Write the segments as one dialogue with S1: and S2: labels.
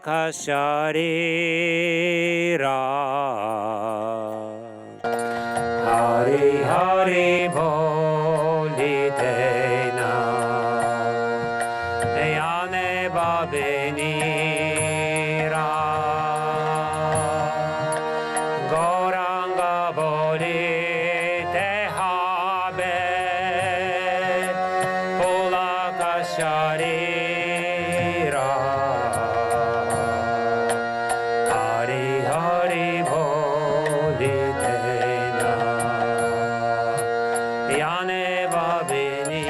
S1: sharira. Hari Hari Bolitena Yane Babinira Goranga Bolite Habe Polaka Sharira Hari Hari Bolitena Yane Babinira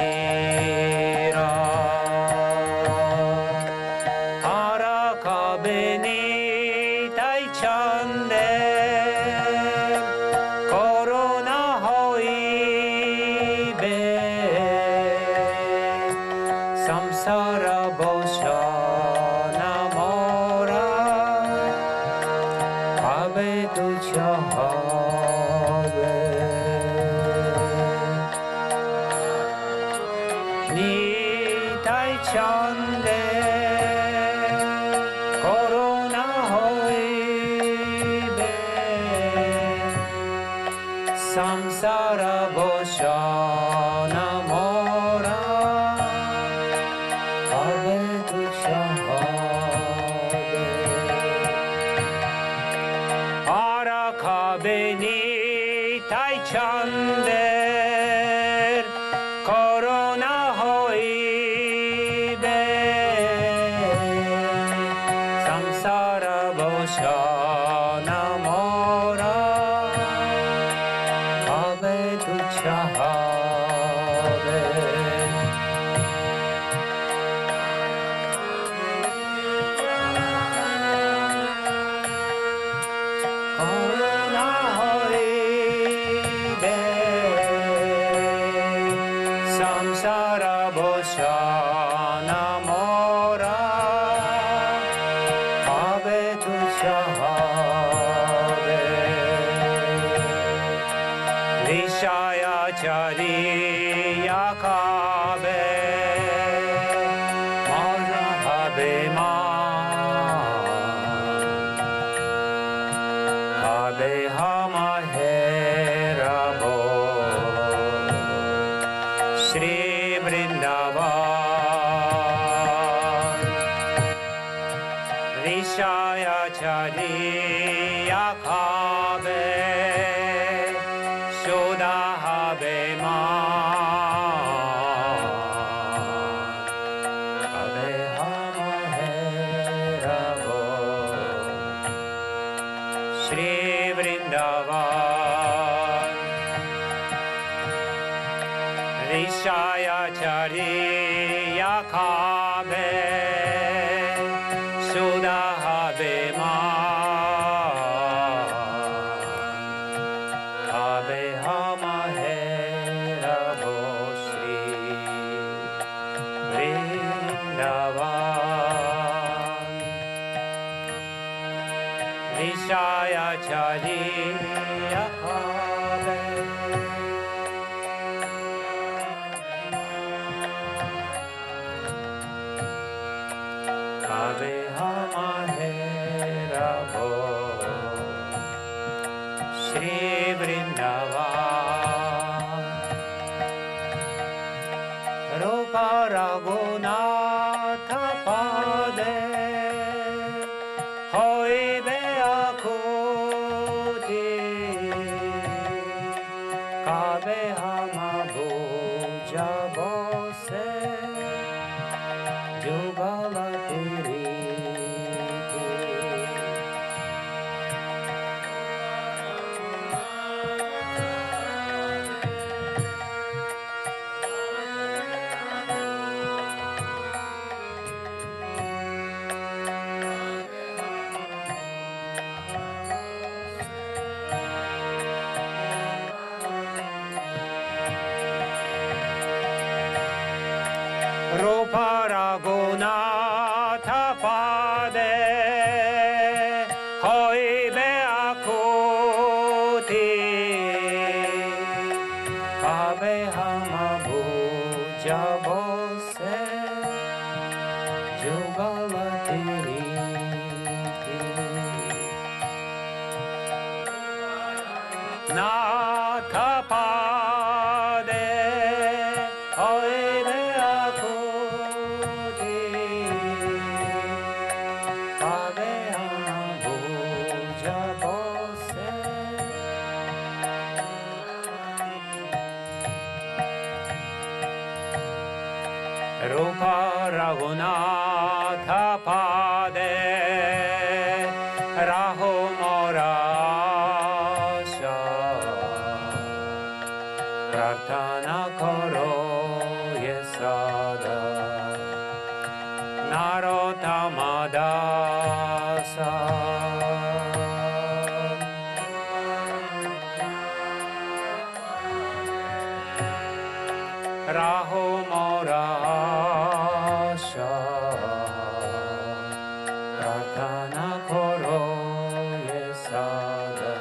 S1: Arakabini Taichande Corona Hoibe Samsara Boshana Mora Habe Tuchahabe Nitai Chande Corona Hoibe Samsara Boshana Mora Habe Tuchahabe Arakabeni Tai Chander Corona Hoibe Samsara Boshana Mora Habe Tuchahabe Corona Hoibe Samsara Boshana Mora Habe Tuchahabe Vishaya Chariya Kabe Maza Habe Ma Habe Hama Herabo Shri Vrindavana Vishaya Chariya Kabe Shuddha Habe Ma Habe Hama Herabo Shri Vrindavana Vishaya Chariya Kabe Shuddha Habe Ma Habe Hama Herabo Shri Vrindavana Vishaya Chariya Kabe Habe Hama Herabo Shri Vrindavana Rupa Raghunatha Pade Hoibe Akuti Kabe Hama Bhuja Bose Jugala Tiriti Natha Pade Oide Akuti Pade Amabuja Bose Rupa Raghunatha Pade Raho Morasha Prarthana Koro Yesada Narottama Dasa Raho Morasha Prarthana Koro Yesada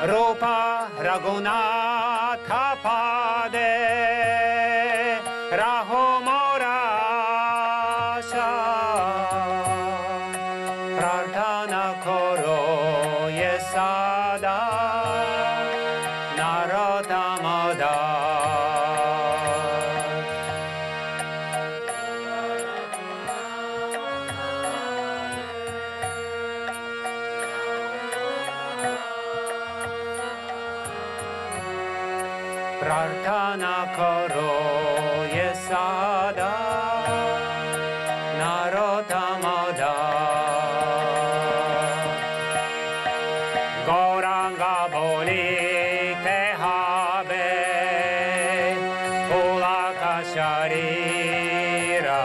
S1: Rupa Raghunatha Pade Raho Morasha Prarthana Koro Yesada Narottama Prarthana Karo Yesada Narottama Gauranga Boli Tehave Pulaka Sharira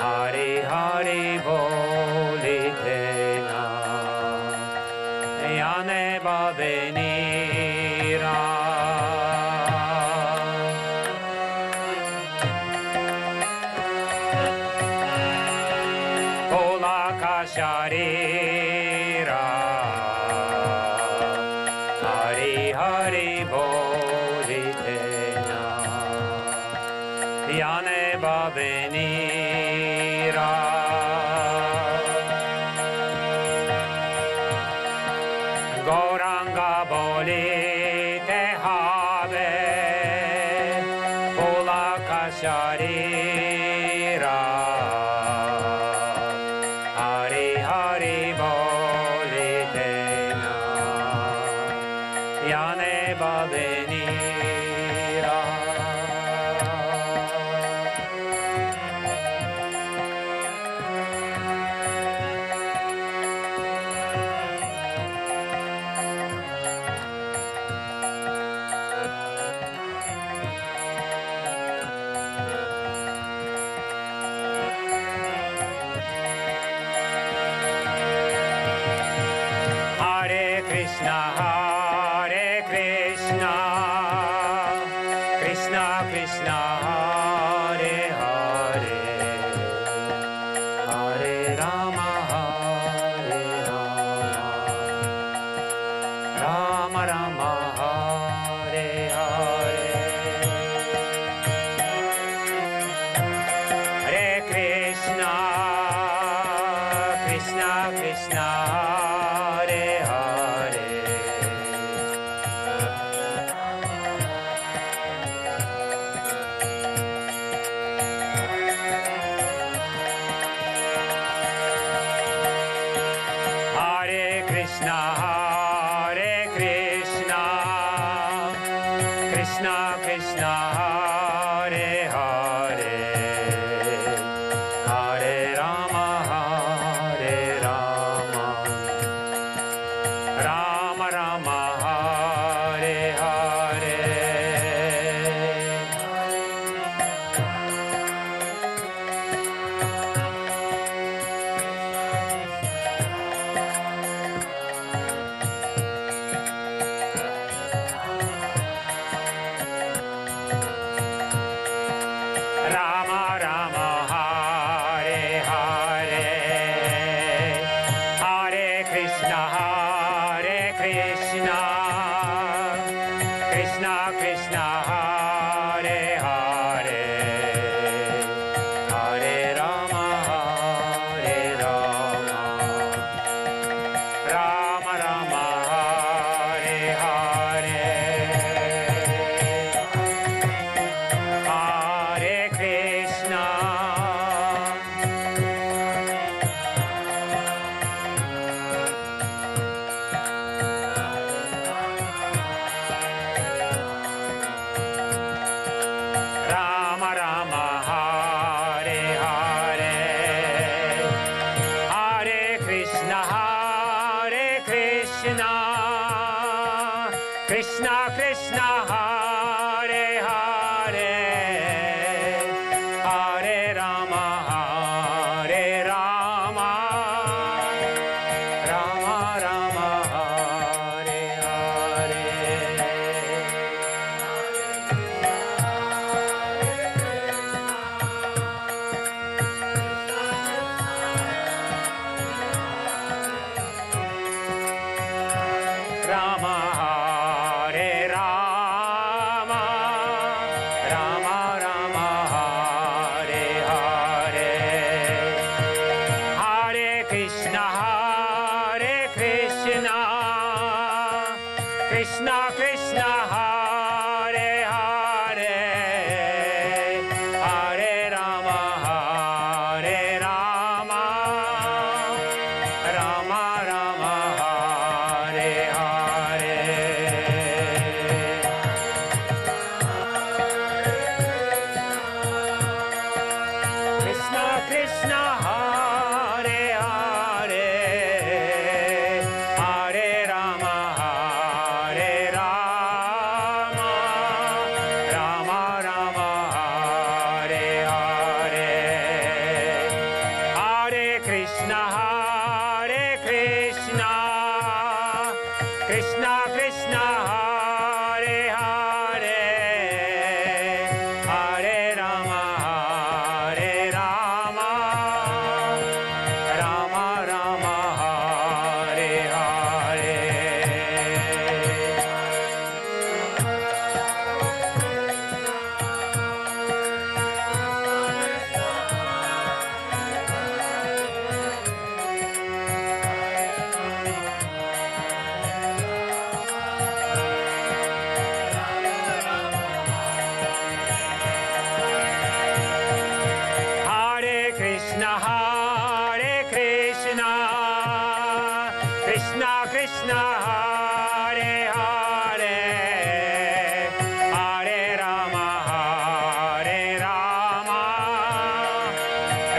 S1: Hari Hari Boli Tena Yane Babenira Pulaka Sharira Hari Hari Bolitena Yane Babenira Gauranga Boli Tehave Pulaka Sharira Hari Hari Bolitena Yane Babenira Krishna Krishna Krishna Hare Hare Hare Rama Hare Rama Rama Rama Hare Hare Hare Krishna Krishna Krishna Hare Hare Krishna Krishna Krishna Hare Hare Hare Rama Rama Rama Hare Hare Krishna Hare Hare Hare Krishna, Hare Hare, Hare Rama,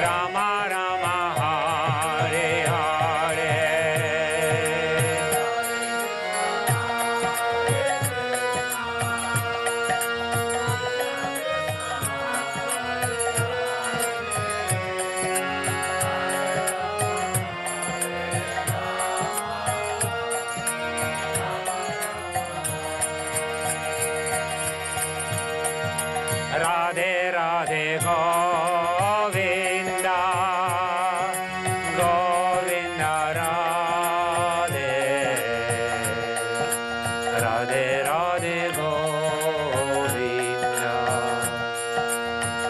S1: Rama Rama, Hare Hare. Radhe Radhe Govinda, Govinda Radhe, Radhe Radhe Govinda,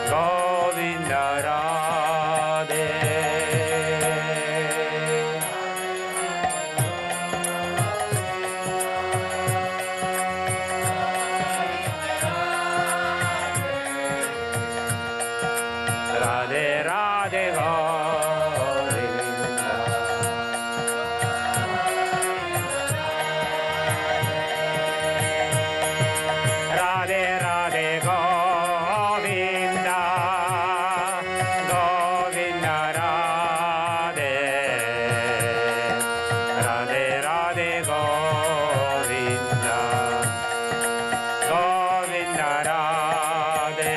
S1: Govinda Radhe. Radhe Radhe Govinda, Radhe Radhe Govinda, Govinda Radhe, Radhe Radhe Govinda, Govinda Radhe.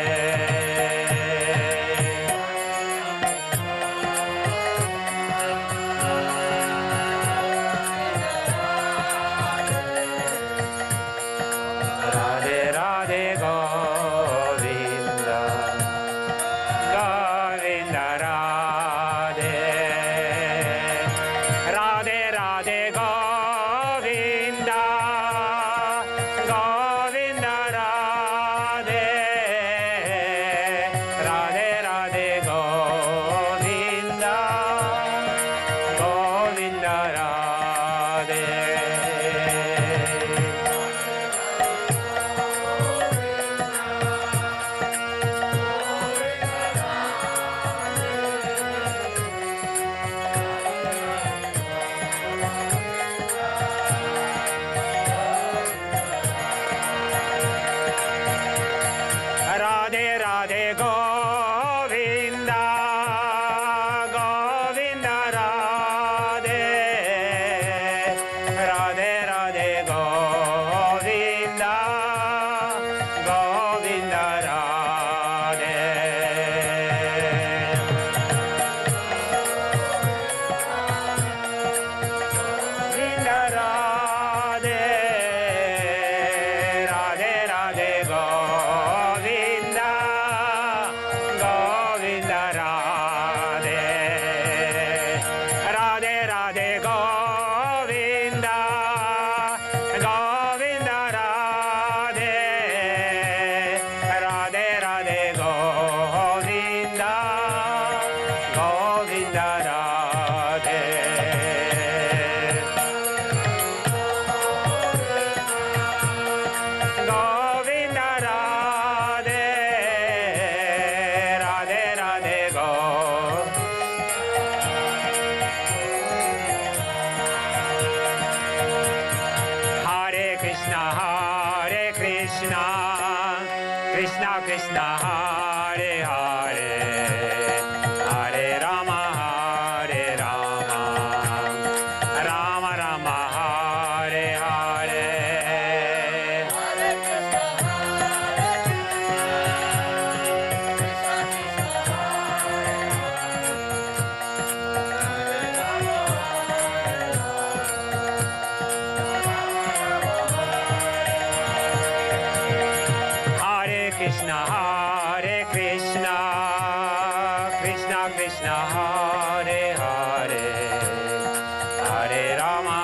S1: Radhe Radhe Govinda, Govinda Radhe, Radhe Radhe Govinda, Govinda Radhe, Radhe Radhe Govinda, Govinda Radhe. Radhe Radhe Govinda, Govinda Radhe, Radhe Radhe Govinda, Govinda Radhe. Govinda Radhe, Radhe Radhe Govinda, Govinda Radhe, Radhe Radhe Govinda, Govinda Radhe, Radhe Radhe Govinda, Govinda Radhe. Govinda Radhe, Radhe Radhe Go. Hare Krishna, Krishna Krishna, Hare Hare, Hare Rama, Rama Rama, Hare Hare. Krishna, Krishna Krishna, Hare Hare, Hare Rama,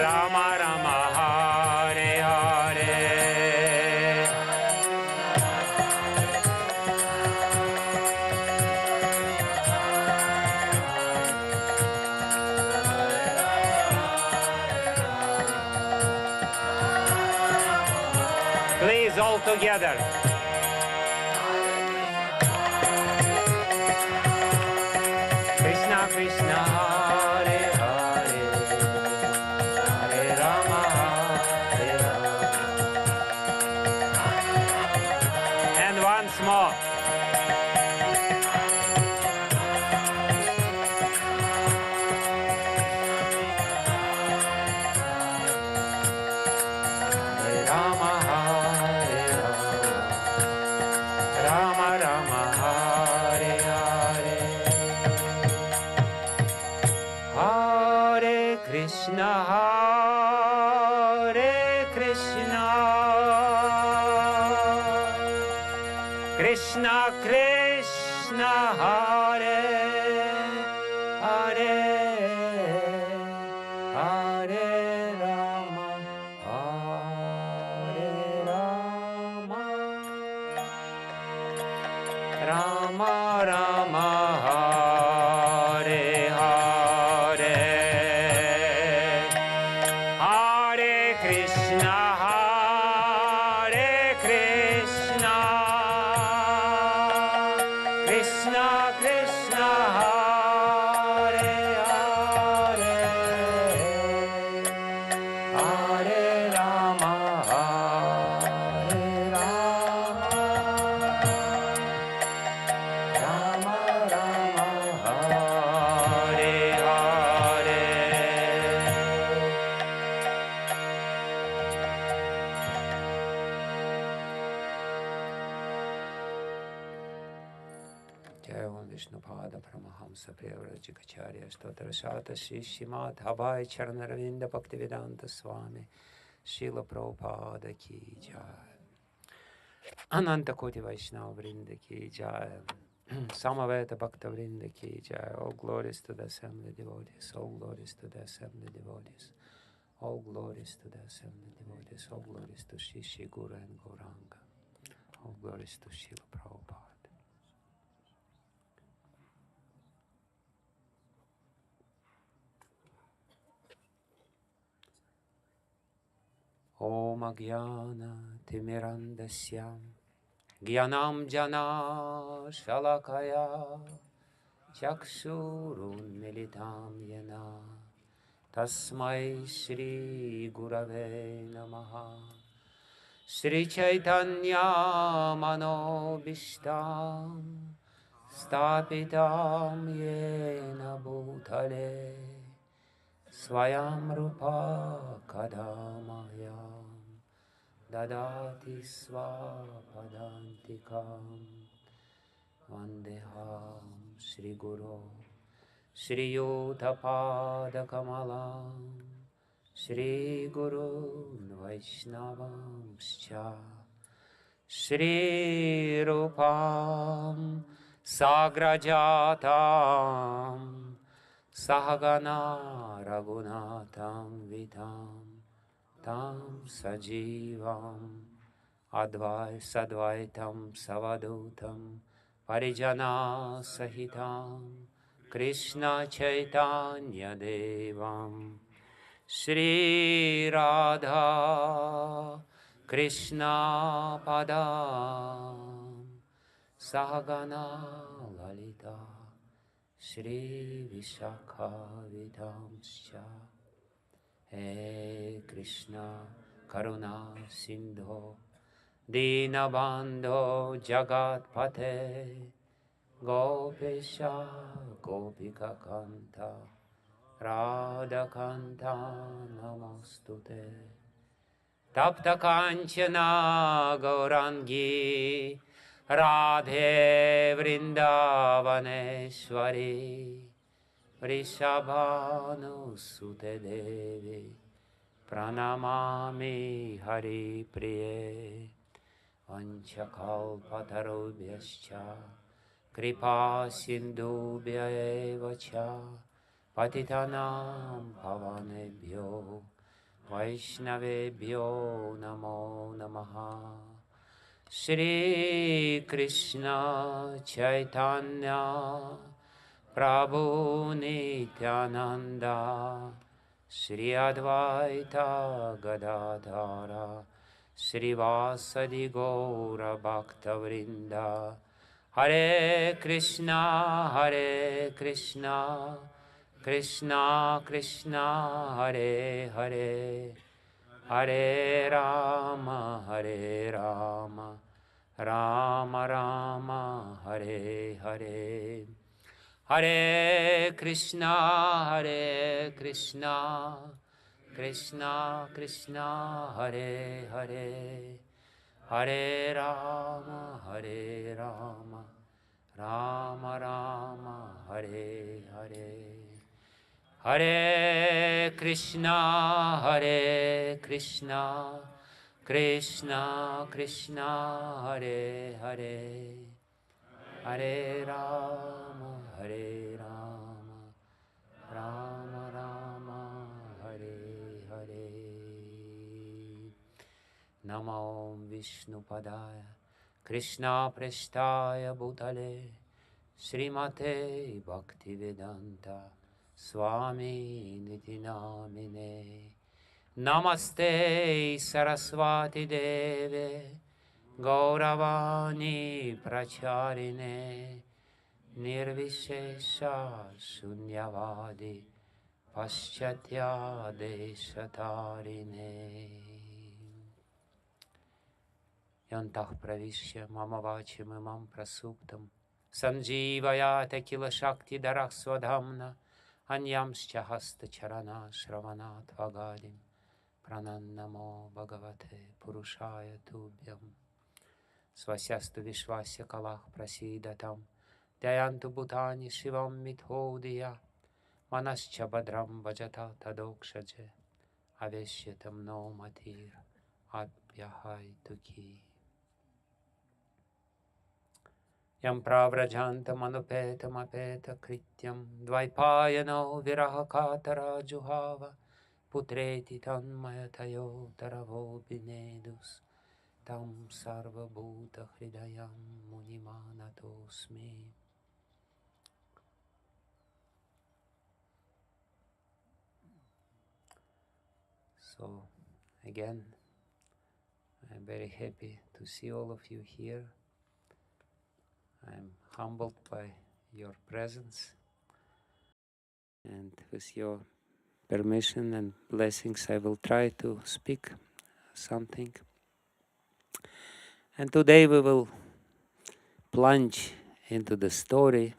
S1: Rama Rama, Hare Hare. Please, all together. Krishna Krishna, Hare Hare. Krishna, Krishna Krishna, Hare Hare, Hare Rama, Hare Rama, Rama Rama, Hare Hare, Hare Krishna, Hare Krishna, Krishna Krishna, Hare Hare, Hare Rama, Hare Rama, Rama Rama, Hare Hare. Jai Om Vishnupada Paramahamsa Prevarajikacharya Stotra Shata Shishimat Habai Charnaravinda Bhaktivedanta Swami Srila Prabhupada Ki Jai, Ananta Koti Vaishnava Vrinda Ki Jai, Samaveta Bhakta Vrinda Ki Jai. All glories to the assembly devotees, all glories to the assembly devotees, all glories to the assembly devotees, all glories to Shishi Guru and Gauranga, all glories to Srila Prabhupada. Om Agyana Timirandasya Gyanam Jana Shalakaya Chakshurun Militam Yena Tasmai Shri Gurave Namaha Shri Chaitanya Manobishtam Stapitam Yena Bhutale Swayam Rupa Kadamayam Dadati Swapadantikam Vandeham Shri Guru Shri Yutapada Kamalam Shri Guru Vaishnavam Scha Shri Rupam Sagrajatam Sahagana Raghunatam Vitam Tam Sajivam Sadvaitam Savadutam Parijana Sahitam Krishna Chaitanya Devam Shri Radha Krishna Padam Sahagana Lalita Shri Vishakha Vidamscha He Krishna Karuna Sindho Dinabandho Jagat Pate Gopesha Gopika Kanta Radha Kanta Namostute Tapta Kanchana Gaurangi Radhe Vrindavaneshwari Vrishabhanu Sute Devi Pranamami Hari Priye Vanchakalpatarubhyascha Kripa Sindhubhya eva cha Patitanam Pavanebhyo Vaishnavebhyo Namo Namaha Shri Krishna Chaitanya Prabhu Nityananda Shri Advaita Gadadhara Shri Vasadi Gaura Bhakta Vrinda Hare Krishna Krishna Krishna Hare Hare Hare Rama Rama Rama Hare Hare Hare Krishna Krishna Krishna Hare Hare Hare Rama Rama Rama Hare Hare Hare Krishna, Krishna Krishna, Hare Hare, Hare Rama, Rama Rama, Hare Hare. Namo Vishnupadaya, Krishna Prestaya Bhutale, Srimate Bhaktivedanta Swami Niti Namine. Namaste Saraswati Deve, Gauravani Pracharine, Nirvishesha Shunyavadi Paschatya Deshatarine. Yantah pravishya mama vachim imam prasuptam Sanjeevayate kila shakti darak swadhamna Anyamscha hasta charana shravanat vagadim Pranannamo bhagavate purushaya tubhyam Swasyastu vishwasya kalach prasidatam Dayantu bhutani shivam mithodaya Manascha badram bhajata tadokshaje Aveshyatam no matir Adhyahai tuki Yam pravrajantam anupetam apeta krityam Dvaipayano viraha katara juhava Putreti tanmayatayo taravo binedus Tam sarva bhuta hridayam munimanatosmi. So again, I'm very happy to see all of you here. I'm humbled by your presence, and with your permission and blessings I will try to speak something. And today we will plunge into the story,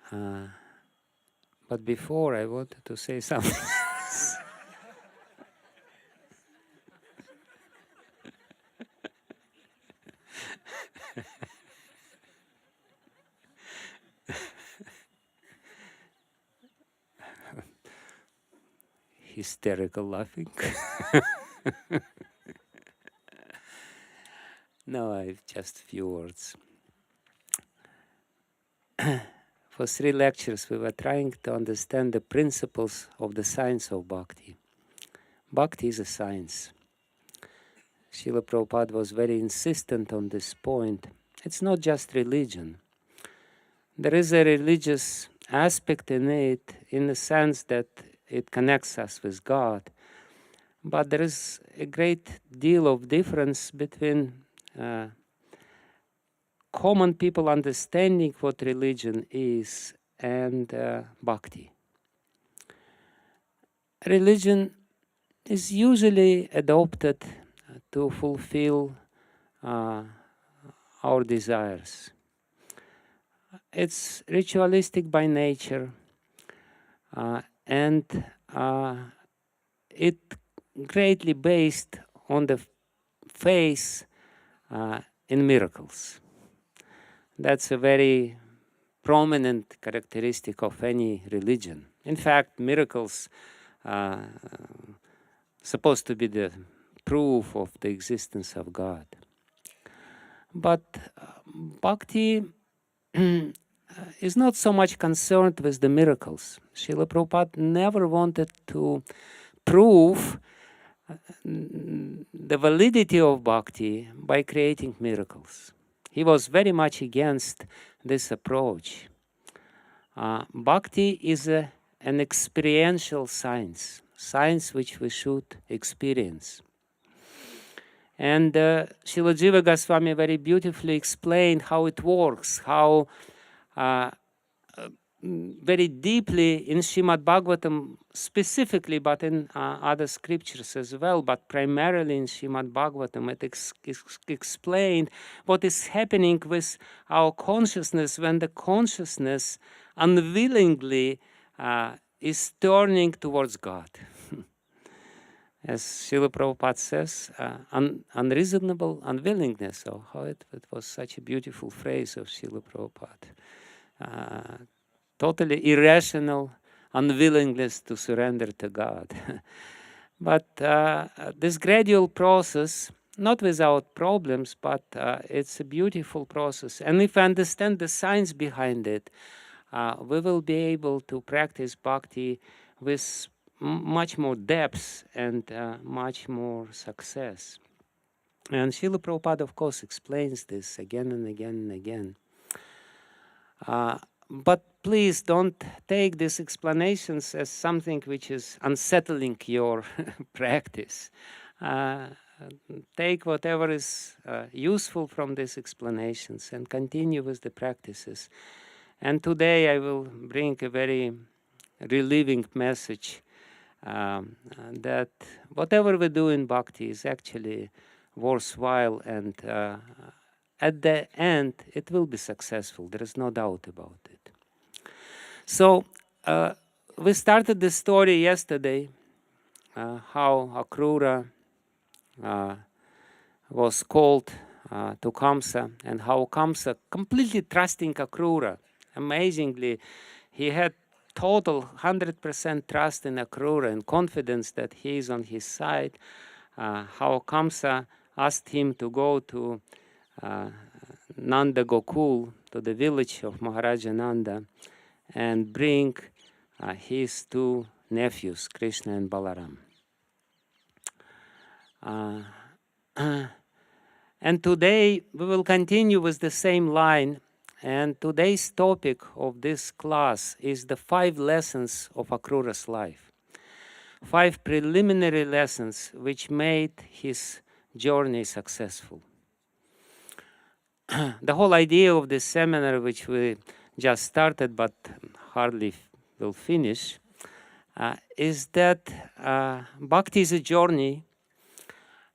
S1: but before I wanted to say something. Hysterical laughing. No, I've just a few words. For 3 lectures, we were trying to understand the principles of the science of Bhakti. Bhakti is a science. Srila Prabhupada was very insistent on this point. It's not just religion. There is a religious aspect in it, in the sense that it connects us with God. But there is a great deal of difference between common people understanding what religion is and Bhakti. Religion is usually adopted to fulfill our desires. It's ritualistic by nature, and it greatly based on the faith in miracles. That's a very prominent characteristic of any religion. In fact, miracles are supposed to be the proof of the existence of God. But Bhakti is not so much concerned with the miracles. Srila Prabhupada never wanted to prove the validity of Bhakti by creating miracles. He was very much against this approach. Bhakti is an experiential science which we should experience. And Srila Jiva Goswami very beautifully explained how it works, how very deeply in Srimad Bhagavatam specifically, but in other scriptures as well, but primarily in Srimad Bhagavatam, it explained what is happening with our consciousness when the consciousness unwillingly is turning towards God. As Srila Prabhupada says, unreasonable unwillingness. So how it was such a beautiful phrase of Srila Prabhupada. Totally irrational unwillingness to surrender to God. But this gradual process, not without problems, but it's a beautiful process. And if we understand the science behind it, we will be able to practice bhakti with much more depth and much more success. And Srila Prabhupada, of course, explains this again and again and again. But please don't take these explanations as something which is unsettling your practice. Take whatever is useful from these explanations and continue with the practices. And today I will bring a very relieving message that whatever we do in bhakti is actually worthwhile, and at the end it will be successful. There is no doubt about it. So we started the story yesterday, how Akrura was called to Kamsa, and how Kamsa, completely trusting Akrura, amazingly, he had total 100% trust in Akrura and confidence that he is on his side. How Kamsa asked him to go to Nanda Gokul, to the village of Maharaja Nanda, and bring his two nephews, Krishna and Balaram. And today we will continue with the same line. And today's topic of this class is the 5 lessons of Akrura's life. 5 preliminary lessons which made his journey successful. The whole idea of this seminar, which we just started but hardly will finish, is that bhakti is a journey,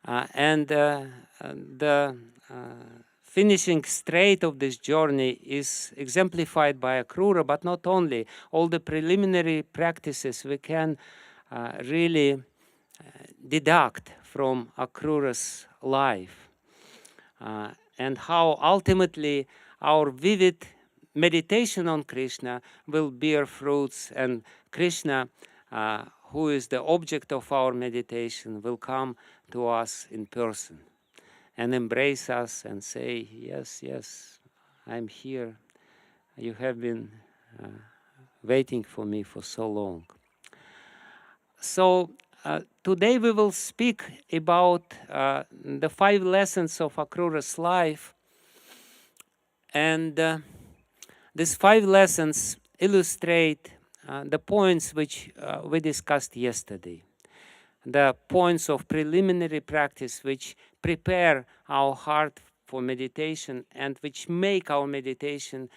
S1: and the finishing straight of this journey is exemplified by Akrura, but not only. All the preliminary practices we can really deduct from Akrura's life, and how ultimately our vivid meditation on Krishna will bear fruits, and Krishna, who is the object of our meditation, will come to us in person and embrace us and say, yes, yes, I'm here. You have been waiting for me for so long. So today we will speak about the 5 lessons of Akrura's life. And these 5 lessons illustrate the points which we discussed yesterday. The points of preliminary practice which prepare our heart for meditation and which make our meditation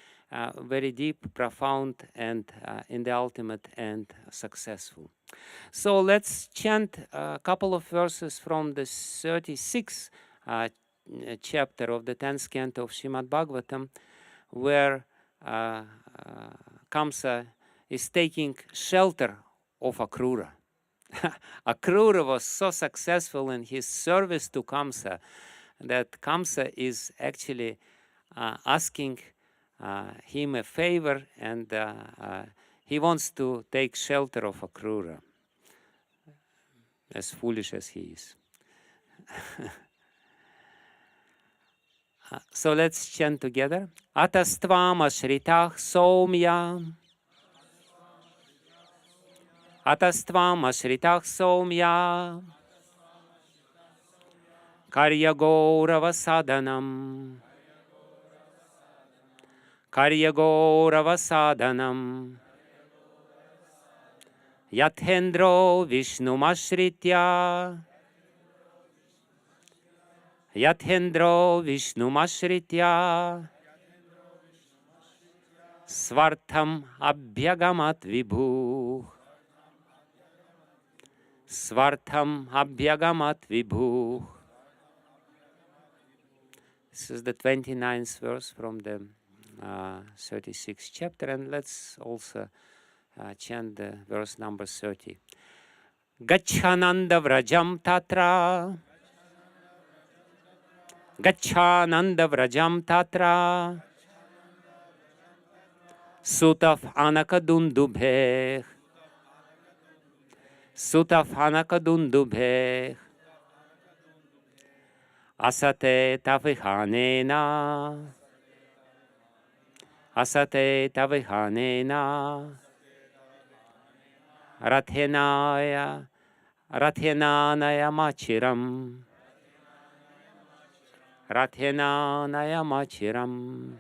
S1: very deep, profound, and in the ultimate end successful. So let's chant a couple of verses from the 36th chapter of the 10th canto of Srimad Bhagavatam, where Kamsa is taking shelter of Akrura. Akrura was so successful in his service to Kamsa that Kamsa is actually asking him a favor, and he wants to take shelter of Akrura, as foolish as he is. So let's chant together. Atastvam ashritah somya. Atastvam ashritah somya. Karyagourava sadhanam. Karyagourava sadhanam. Yathendro Vishnumashritya. Yathendro Vishnumashritya. Svartham abhyagamat vibhu. Svartham abhyagamat vibhu. This is the 29th verse from the 36th chapter, and let's also chant the verse number 30. Gachananda vrajam tatra. Gachananda vrajam tatra. Sutav anakadundubheh. Sutaf hanakadundubhe asate tavihanena asate tavihanena rathenaya rathenanaya machiram rathenanaya machiram.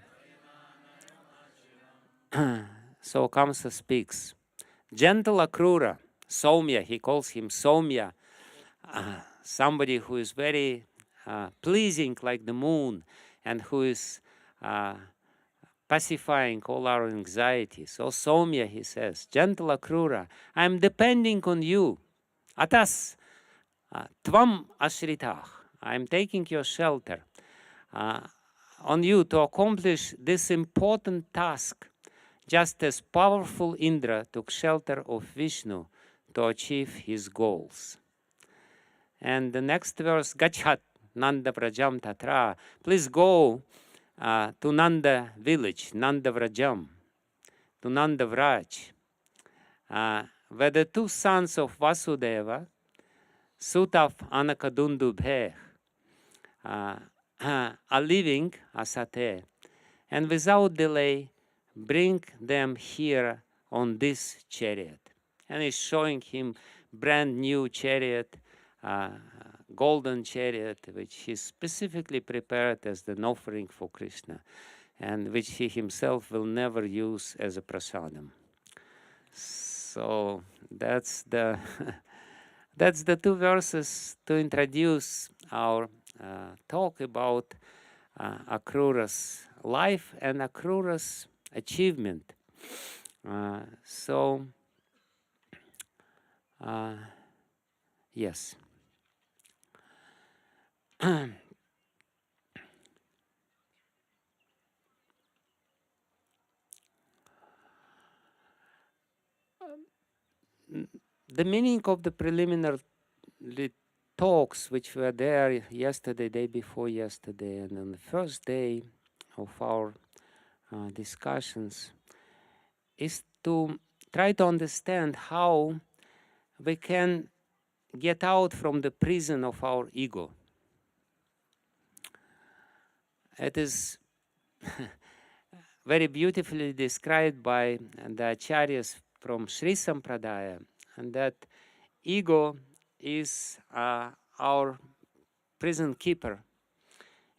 S1: So Kamsa speaks. Gentle Akrura, Soumya, he calls him Soumya, somebody who is very pleasing like the moon and who is pacifying all our anxieties. So Soumya, he says, gentle Akrura, I am depending on you. Atas, Tvam Ashritach, I am taking your shelter on you to accomplish this important task, just as powerful Indra took shelter of Vishnu to achieve his goals. And the next verse, Gachat Nanda Vrajam Tatra, please go to Nanda village, Nanda Vrajam, to Nanda Vraj, where the two sons of Vasudeva, Sutaf Anakadundubhe, are living asate, and without delay bring them here on this chariot. And he's showing him brand new chariot, golden chariot, which he specifically prepared as an offering for Krishna, and which he himself will never use as a prasadam. So that's the that's the two verses to introduce our talk about Akrura's life and Akrura's achievement. Yes. The meaning of the preliminary talks which were there yesterday, day before yesterday, and on the first day of our discussions is to try to understand how we can get out from the prison of our ego. It is very beautifully described by the acharyas from Sri Sampradaya, and that ego is our prison keeper,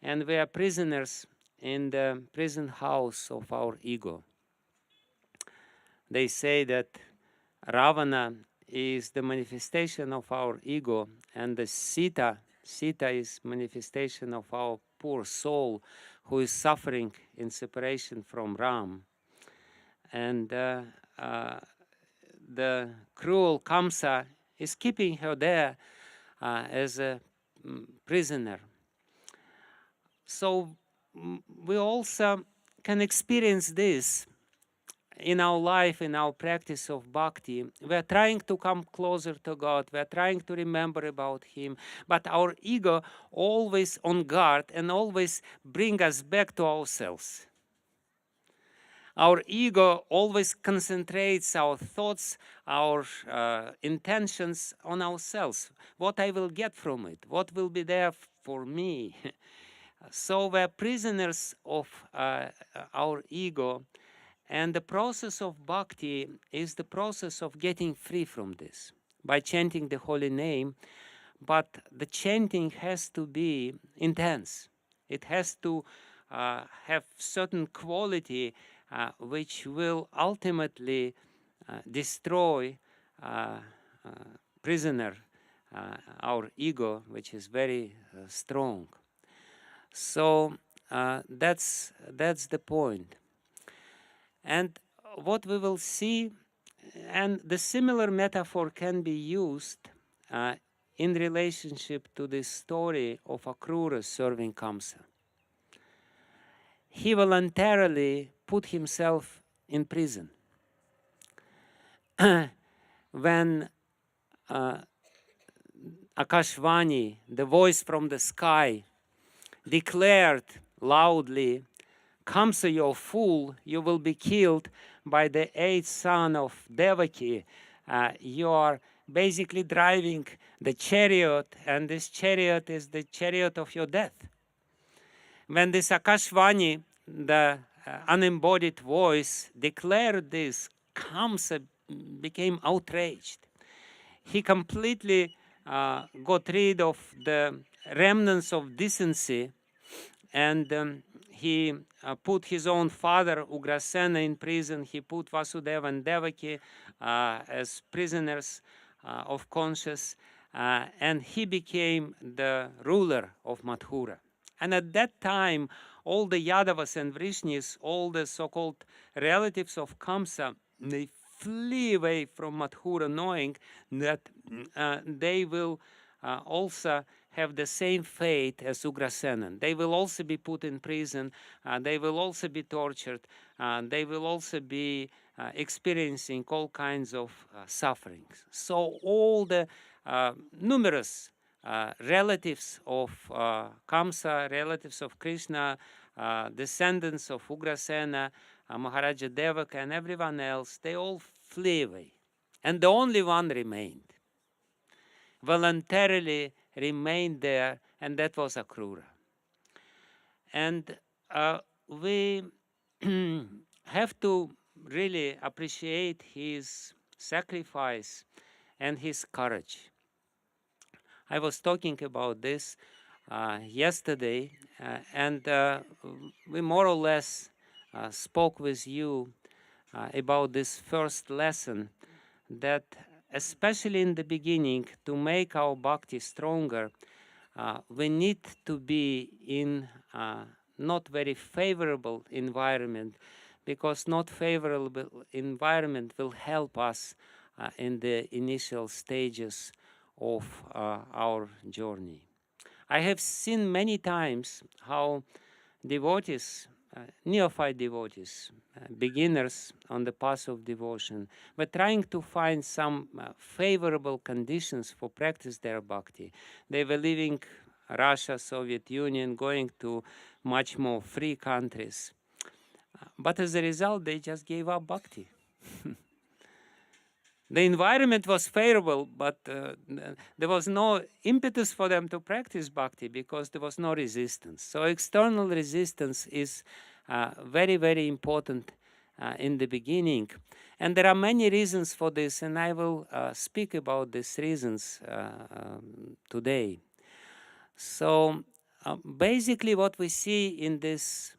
S1: and we are prisoners in the prison house of our ego. They say that Ravana is the manifestation of our ego, and the Sita is manifestation of our poor soul who is suffering in separation from Ram. And the cruel Kamsa is keeping her there as a prisoner. So we also can experience this in our life, in our practice of bhakti. We are trying to come closer to God. We are trying to remember about Him. But our ego always on guard and always bring us back to ourselves. Our ego always concentrates our thoughts, our intentions on ourselves. What I will get from it? What will be there for me? So we're prisoners of our ego. And the process of bhakti is the process of getting free from this by chanting the holy name. But the chanting has to be intense. It has to have certain quality which will ultimately destroy prisoner, our ego, which is very strong. So that's the point. And what we will see, and the similar metaphor can be used in relationship to the story of Akrura serving Kamsa. He voluntarily put himself in prison. When Akashvani, the voice from the sky, declared loudly, "Kamsa, you're a fool, you will be killed by the 8th son of Devaki. You are basically driving the chariot, and this chariot is the chariot of your death. When this Akashvani, the unembodied voice, declared this, Kamsa became outraged. He completely got rid of the remnants of decency, and he put his own father, Ugrasena, in prison. He put Vasudeva and Devaki as prisoners of conscience, and he became the ruler of Mathura. And at that time, all the Yadavas and Vrishnis, all the so-called relatives of Kamsa, they flee away from Mathura, knowing that they will also have the same fate as Ugrasena. They will also be put in prison, they will also be tortured, they will also be experiencing all kinds of sufferings. So all the numerous relatives of Kamsa, relatives of Krishna, descendants of Ugrasena, Maharaja Devaka, and everyone else, they all flee away. And the only one remained, voluntarily remained there, and that was Akrura. And we have to really appreciate his sacrifice and his courage. I was talking about this yesterday, and we more or less spoke with you about this first lesson, that especially in the beginning, to make our bhakti stronger, we need to be in not very favorable environment, because not favorable environment will help us in the initial stages of our journey. I have seen many times how devotees, neophyte devotees, beginners on the path of devotion, were trying to find some favorable conditions for practice their bhakti. They were leaving Russia, Soviet Union, going to much more free countries. But as a result, they just gave up bhakti. The environment was favorable, but there was no impetus for them to practice bhakti because there was no resistance. So external resistance is very, very important in the beginning. And there are many reasons for this, and I will speak about these reasons today. So basically what we see in this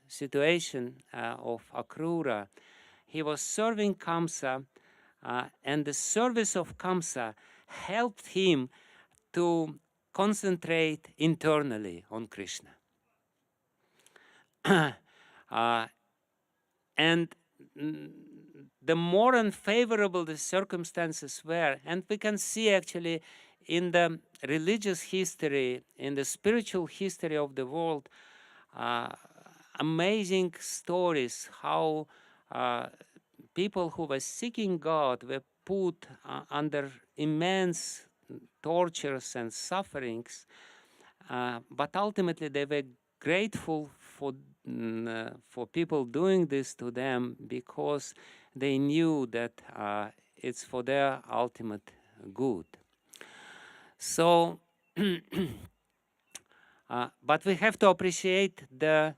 S1: situation of Akrura, he was serving Kamsa, and the service of Kamsa helped him to concentrate internally on Krishna. And the more unfavorable the circumstances were, and we can see actually in the religious history, in the spiritual history of the world, amazing stories how people who were seeking God were put under immense tortures and sufferings, but ultimately they were grateful for people doing this to them, because they knew that it's for their ultimate good. So, but we have to appreciate the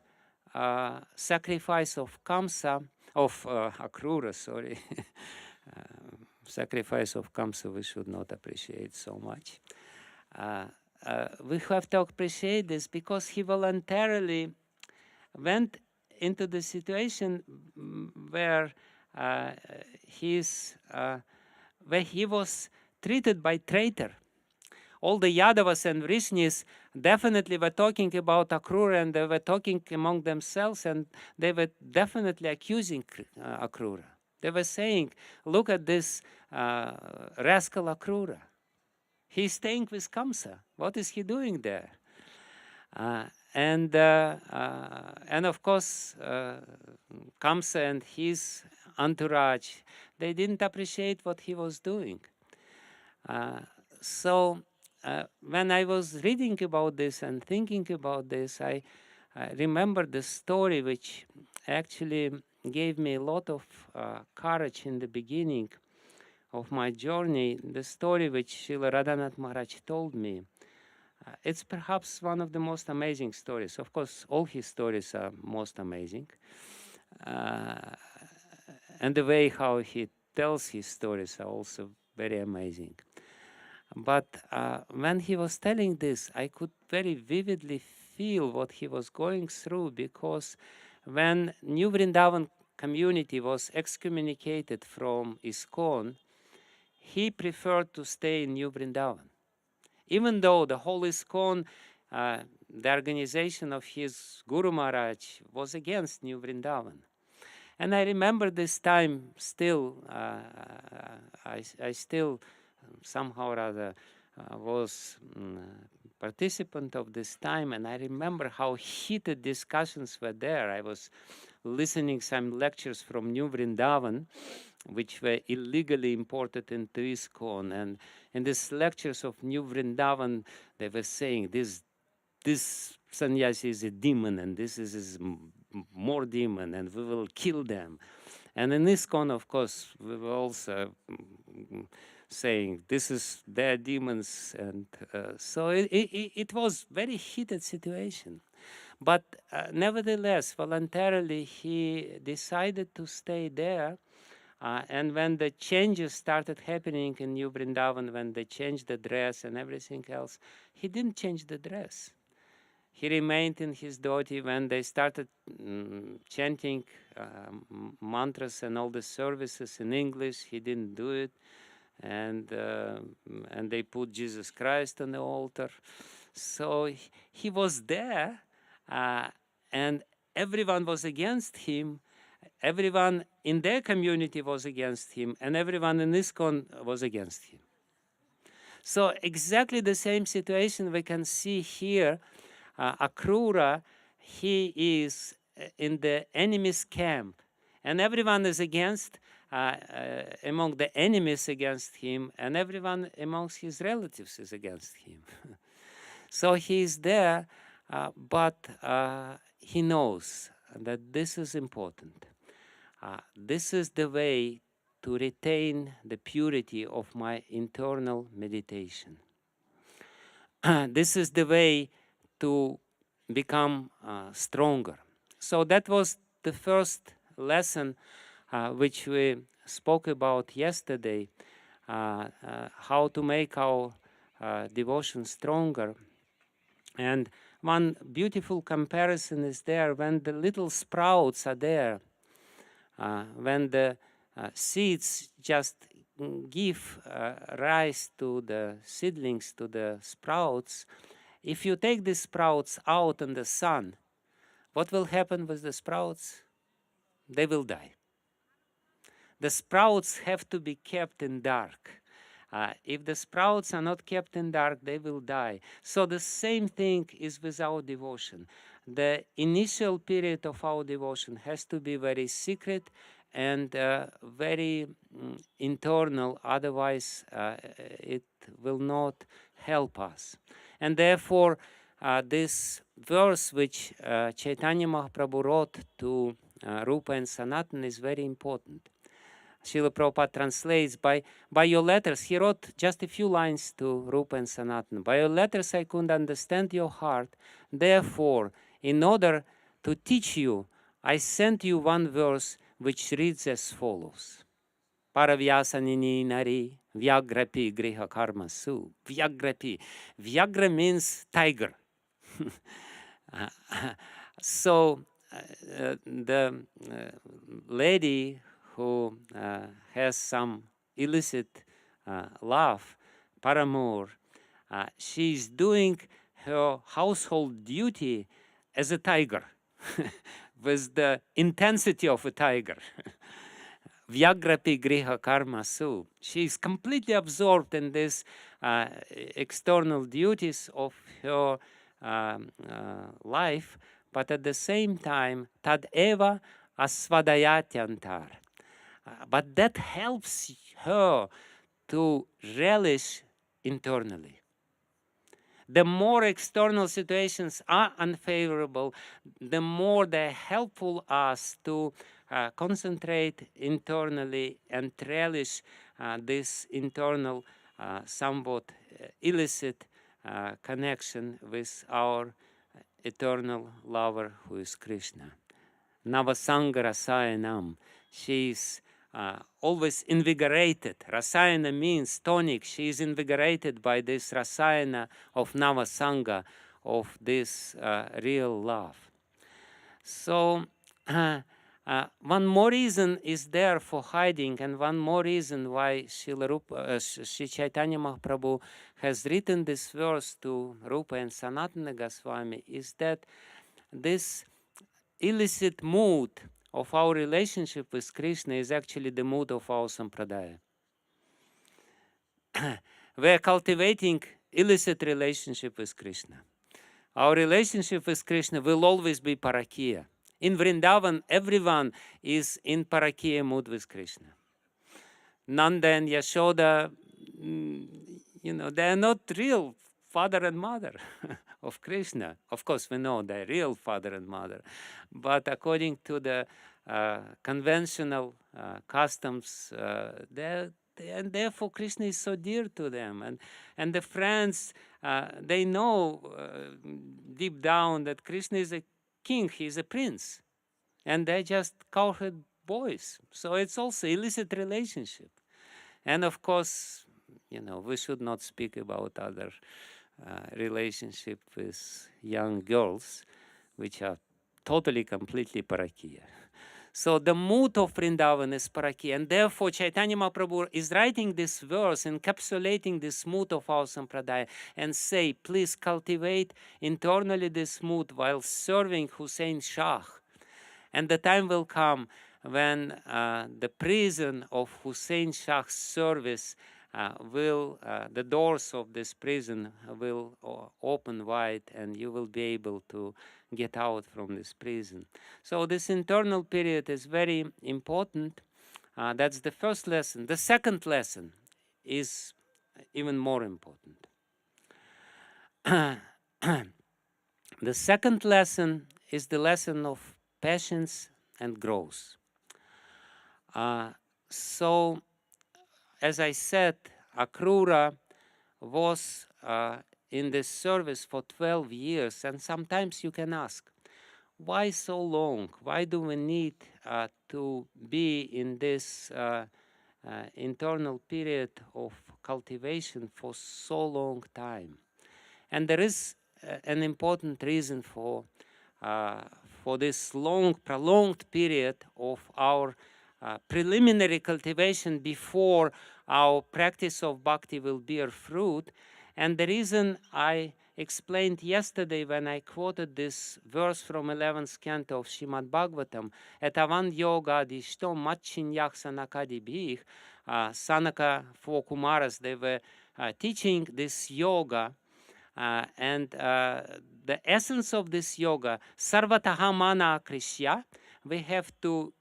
S1: sacrifice of Kamsa, of Akrura, sorry. Sacrifice of Kamsa we should not appreciate so much. We have to appreciate this because he voluntarily went into the situation where he was treated by traitor. All the Yadavas and Vrishnis definitely were talking about Akrura, and they were talking among themselves, and they were definitely accusing Akrura. They were saying, look at this rascal Akrura. He's staying with Kamsa. What is he doing there? And of course, Kamsa and his entourage, they didn't appreciate what he was doing. So when I was reading about this and thinking about this, I remember the story which actually gave me a lot of courage in the beginning of my journey, the story which Srila Radhanath Maharaj told me, it's perhaps one of the most amazing stories. Of course, all his stories are most amazing. And the way how he tells his stories are also very amazing. But when he was telling this, I could very vividly feel what he was going through, because when New Vrindavan community was excommunicated from ISKCON, he preferred to stay in New Vrindavan. Even though the whole ISKCON, the organization of his Guru Maharaj, was against New Vrindavan. And I remember this time still, I still somehow or other was participant of this time, and I remember how heated discussions were there. I was listening some lectures from New Vrindavan, which were illegally imported into ISKCON, and in these lectures of New Vrindavan, they were saying this sannyasi is a demon, and this is more demon, and we will kill them. And in ISKCON, of course, we were also saying this is their demons, and so it was very heated situation. But nevertheless, voluntarily, he decided to stay there. And when the changes started happening in New Vrindavan, when they changed the dress and everything else, he didn't change the dress. He remained in his dhoti. When they started chanting mantras and all the services in English, he didn't do it. And they put Jesus Christ on the altar. So he was there, and everyone was against him. Everyone in their community was against him, and everyone in ISKCON was against him. So exactly the same situation we can see here. Akrura, he is in the enemy's camp, and everyone is against, among the enemies against him, and everyone amongst his relatives is against him. So he is there, but he knows that this is important. This is the way to retain the purity of my internal meditation. This is the way to become stronger. So that was the first lesson which we spoke about yesterday, how to make our devotion stronger. And one beautiful comparison is there when the little sprouts are there, when the seeds just give rise to the seedlings, to the sprouts. If you take the sprouts out in the sun, what will happen with the sprouts? They will die. The sprouts have to be kept in dark. If the sprouts are not kept in dark, they will die. So the same thing is with our devotion. The initial period of our devotion has to be very secret and very internal, otherwise it will not help us. And therefore, this verse which Chaitanya Mahaprabhu wrote to Rupa and Sanatana is very important. Srila Prabhupada translates, by your letters, he wrote just a few lines to Rupa and Sanatana. By your letters I could understand your heart. Therefore, in order to teach you, I sent you one verse which reads as follows. Paravyasanini nari vyagrapi griha karma su. Vyagrapi. Vyagra means tiger. So the lady who has some illicit love, paramour, she's doing her household duty as a tiger, with the intensity of a tiger. Vyagrapi griha karma su. She is completely absorbed in these external duties of her life, but at the same time, tad eva asvadayatyantar. But that helps her to relish internally. The more external situations are unfavorable, the more they helpful us to concentrate internally and relish this internal, somewhat illicit connection with our eternal lover, who is Krishna. Navasanga Rasayanam. She is always invigorated. Rasayana means tonic. She is invigorated by this Rasayana of Navasanga, of this real love. So one more reason is there for hiding, and one more reason why Sri Chaitanya Mahaprabhu has written this verse to Rupa and Sanatana Goswami is that this illicit mood of our relationship with Krishna is actually the mood of our sampradaya. We are cultivating illicit relationship with Krishna. Our relationship with Krishna will always be parakiya. In Vrindavan, everyone is in parakiya mood with Krishna. Nanda and Yashoda, they are not real father and mother of Krishna. Of course, we know they're real father and mother. But according to the conventional customs, and therefore Krishna is so dear to them. And the friends, they know deep down that Krishna is a king, he's a prince. And they're just cowherd boys. So it's also illicit relationship. And of course, we should not speak about other relationship with young girls, which are totally, completely parakiya. So the mood of Vrindavan is parakiya, and therefore Chaitanya Mahaprabhu is writing this verse, encapsulating this mood of our sampradaya, and say, please cultivate internally this mood while serving Hussain Shah. And the time will come when the prison of Hussain Shah's service the doors of this prison will open wide, and you will be able to get out from this prison. So this internal period is very important. That's the first lesson. The second lesson is even more important. The second lesson is the lesson of patience and growth. So, as I said, Akrura was in this service for 12 years, and sometimes you can ask, why so long? Why do we need to be in this internal period of cultivation for so long time? And there is an important reason for this long, prolonged period of our preliminary cultivation before our practice of bhakti will bear fruit. And the reason I explained yesterday when I quoted this verse from 11th canto of Srimad Bhagavatam, etavan yoga dishtom machinyach sanakadibhih, Sanaka, 4 Kumaras, they were teaching this yoga, and the essence of this yoga, sarvataha mana krishya, we have to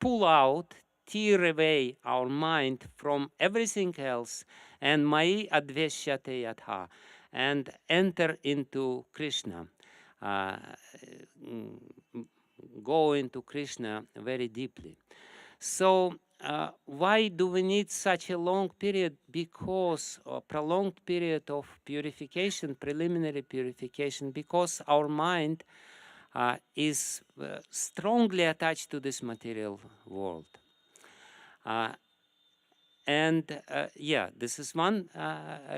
S1: pull out, tear away our mind from everything else, and mai adveshyate yatha, and enter into Krishna, go into Krishna very deeply. So why do we need such a long period? Because a prolonged period of purification, preliminary purification, because our mind is strongly attached to this material world. This is one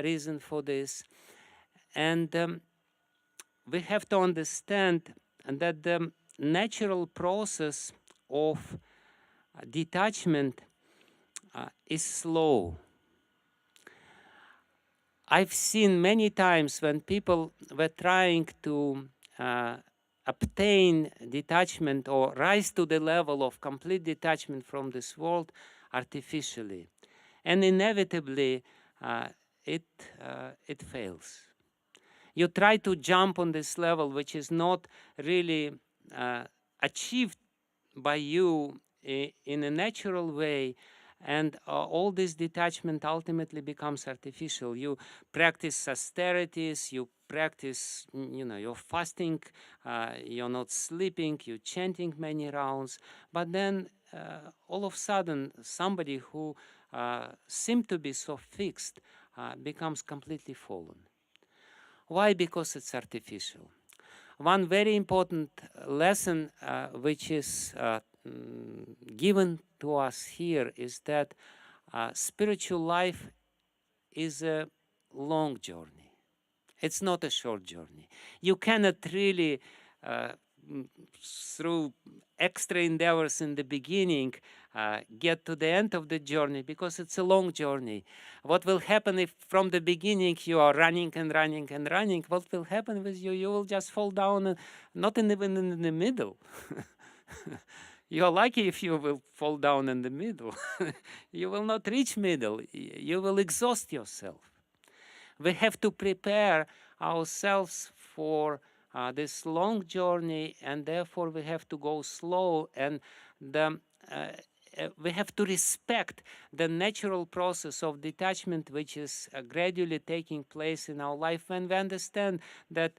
S1: reason for this. And we have to understand that the natural process of detachment is slow. I've seen many times when people were trying to obtain detachment or rise to the level of complete detachment from this world artificially, and inevitably it fails. You try to jump on this level, which is not really achieved by you in a natural way, and all this detachment ultimately becomes artificial. You practice austerities, you practice, you're fasting, you're not sleeping, you're chanting many rounds, but then all of a sudden somebody who seem to be so fixed becomes completely fallen. Why? Because it's artificial. One very important lesson which is given to us here is that spiritual life is a long journey. It's not a short journey. You cannot really, through extra endeavors in the beginning, get to the end of the journey, because it's a long journey. What will happen if from the beginning you are running and running and running? What will happen with you? You will just fall down, not even in the middle. You're lucky if you will fall down in the middle. You will not reach middle. You will exhaust yourself. We have to prepare ourselves for this long journey, and therefore we have to go slow, and we have to respect the natural process of detachment which is gradually taking place in our life, when we understand that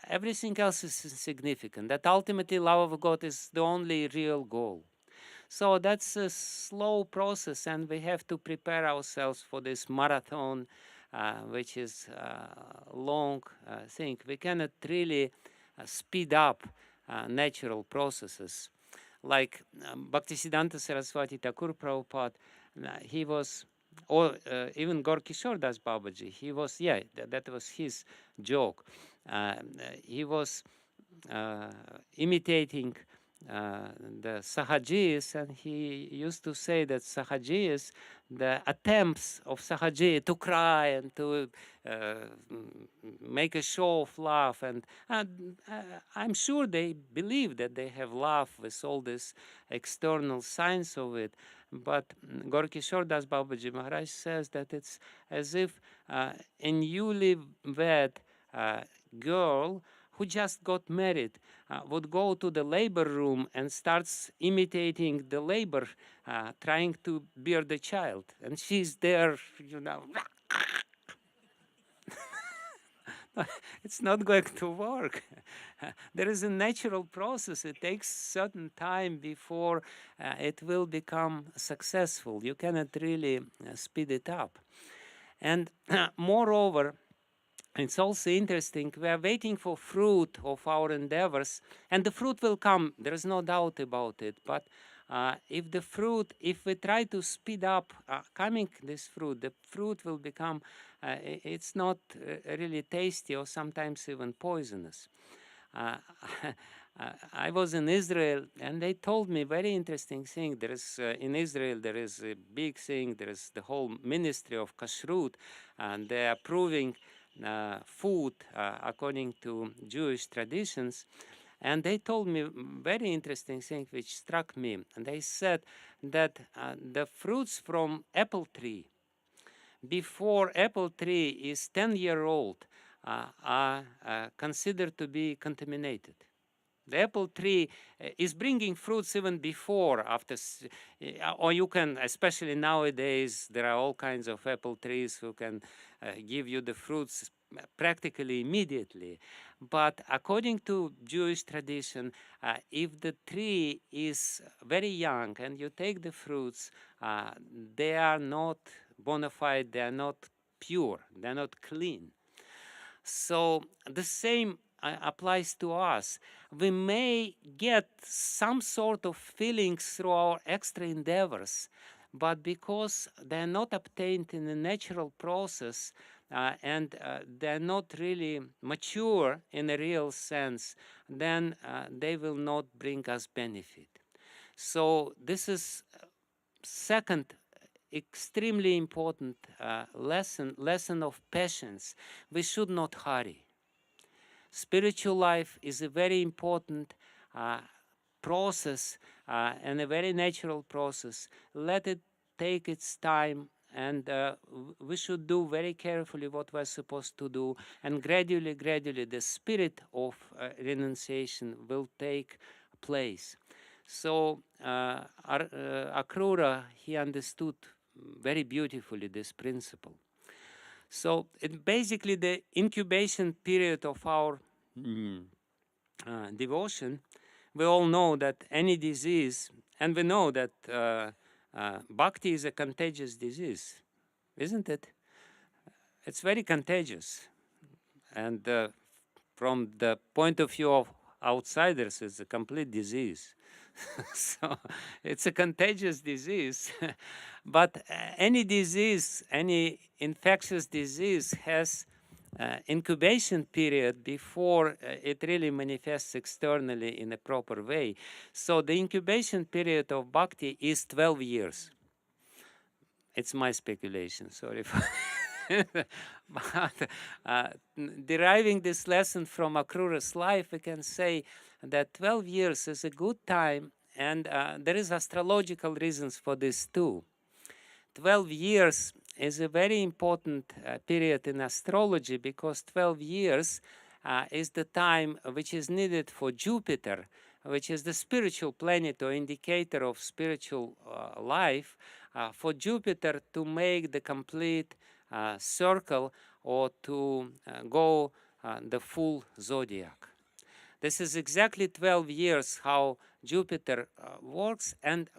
S1: everything else is insignificant, that ultimately love of God is the only real goal. So that's a slow process, and we have to prepare ourselves for this marathon, which is a long thing. We cannot really speed up natural processes. Like Bhaktisiddhanta Saraswati Thakur Prabhupada, he was, or even Gorkishore Das Babaji, he was, that was his joke. He was imitating the Sahajis, and he used to say that Sahajis, the attempts of Sahaji to cry and to make a show of love, and I'm sure they believe that they have love with all this external signs of it, but Gorkishore Das Babaji Maharaj says that it's as if a newly wed girl who just got married would go to the labor room and starts imitating the labor, trying to bear the child. And she's there, you know. It's not going to work. There is a natural process. It takes certain time before it will become successful. You cannot really speed it up. And moreover, it's also interesting, we are waiting for fruit of our endeavors, and the fruit will come, there is no doubt about it. But if we try to speed up coming this fruit, the fruit will become, it's not really tasty, or sometimes even poisonous. I was in Israel, and they told me very interesting thing. There is in Israel, there is a big thing. There is the whole ministry of kashrut, and they are approving food according to Jewish traditions. And they told me very interesting thing which struck me. And they said that the fruits from apple tree, before apple tree is 10-year-old, are considered to be contaminated. The apple tree is bringing fruits even before, after, or you can, especially nowadays, there are all kinds of apple trees who can give you the fruits practically immediately. But according to Jewish tradition, if the tree is very young and you take the fruits, they are not bona fide, they are not pure, they are not clean. So the same applies to us. We may get some sort of feelings through our extra endeavors, but because they're not obtained in a natural process, and they're not really mature in a real sense, then they will not bring us benefit. So this is second extremely important lesson of patience. We should not hurry. Spiritual life is a very important process and a very natural process. Let it take its time, and we should do very carefully what we're supposed to do, and gradually the spirit of renunciation will take place. So Akrura, he understood very beautifully this principle. So basically the incubation period of our devotion, we all know that any disease, and we know that Bhakti is a contagious disease, isn't it? It's very contagious. And from the point of view of outsiders, it's a complete disease. So it's a contagious disease. But any disease, any infectious disease has incubation period before it really manifests externally in a proper way. So the incubation period of bhakti is 12 years. It's my speculation, sorry for but deriving this lesson from Akrura's life, we can say that 12 years is a good time, and there is astrological reasons for this too. 12 years is a very important period in astrology, because 12 years is the time which is needed for Jupiter, which is the spiritual planet or indicator of spiritual life, for Jupiter to make the complete circle, or to go the full zodiac. This is exactly 12 years how Jupiter works, and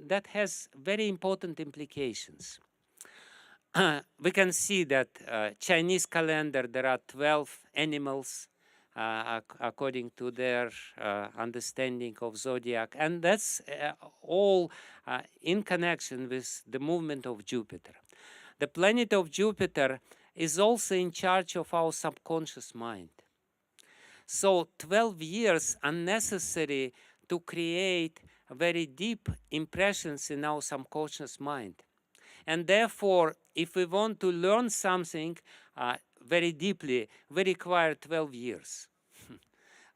S1: that has very important implications. We can see that Chinese calendar, there are 12 animals according to their understanding of zodiac, and that's all in connection with the movement of Jupiter. The planet of Jupiter is also in charge of our subconscious mind. So 12 years are necessary to create very deep impressions in our subconscious mind. And therefore, if we want to learn something very deeply, we require 12 years.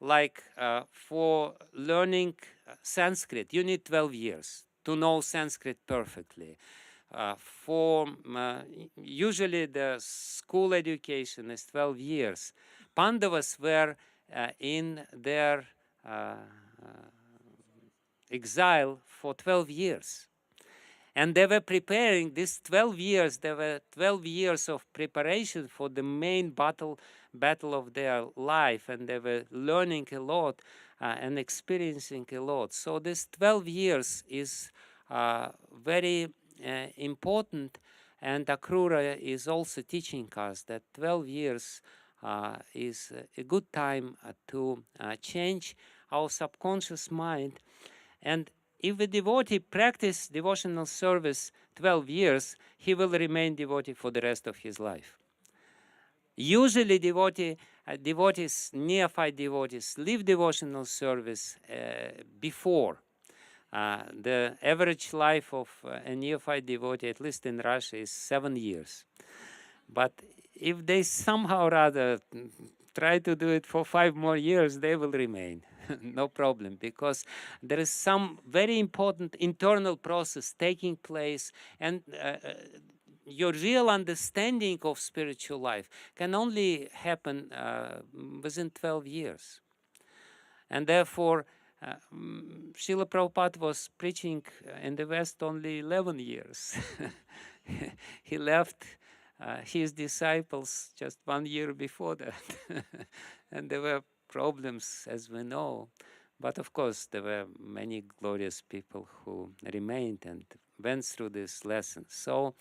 S1: Like for learning Sanskrit, you need 12 years to know Sanskrit perfectly. Usually the school education is 12 years. Pandavas were in their exile for 12 years. And they were preparing these 12 years, there were 12 years of preparation for the main battle of their life, and they were learning a lot and experiencing a lot. So this 12 years is very important, and Akrura is also teaching us that 12 years is a good time to change our subconscious mind. And if the devotee practice devotional service 12 years, he will remain devotee for the rest of his life. Usually devotees, neophyte devotees, leave devotional service before. The average life of a neophyte devotee, at least in Russia, is 7 years. But if they somehow rather try to do it for 5 more years, they will remain. No problem, because there is some very important internal process taking place, and your real understanding of spiritual life can only happen within 12 years. And therefore, Srila Prabhupada was preaching in the West only 11 years. He left his disciples just 1 year before that. And there were problems, as we know. But of course, there were many glorious people who remained and went through this lesson. So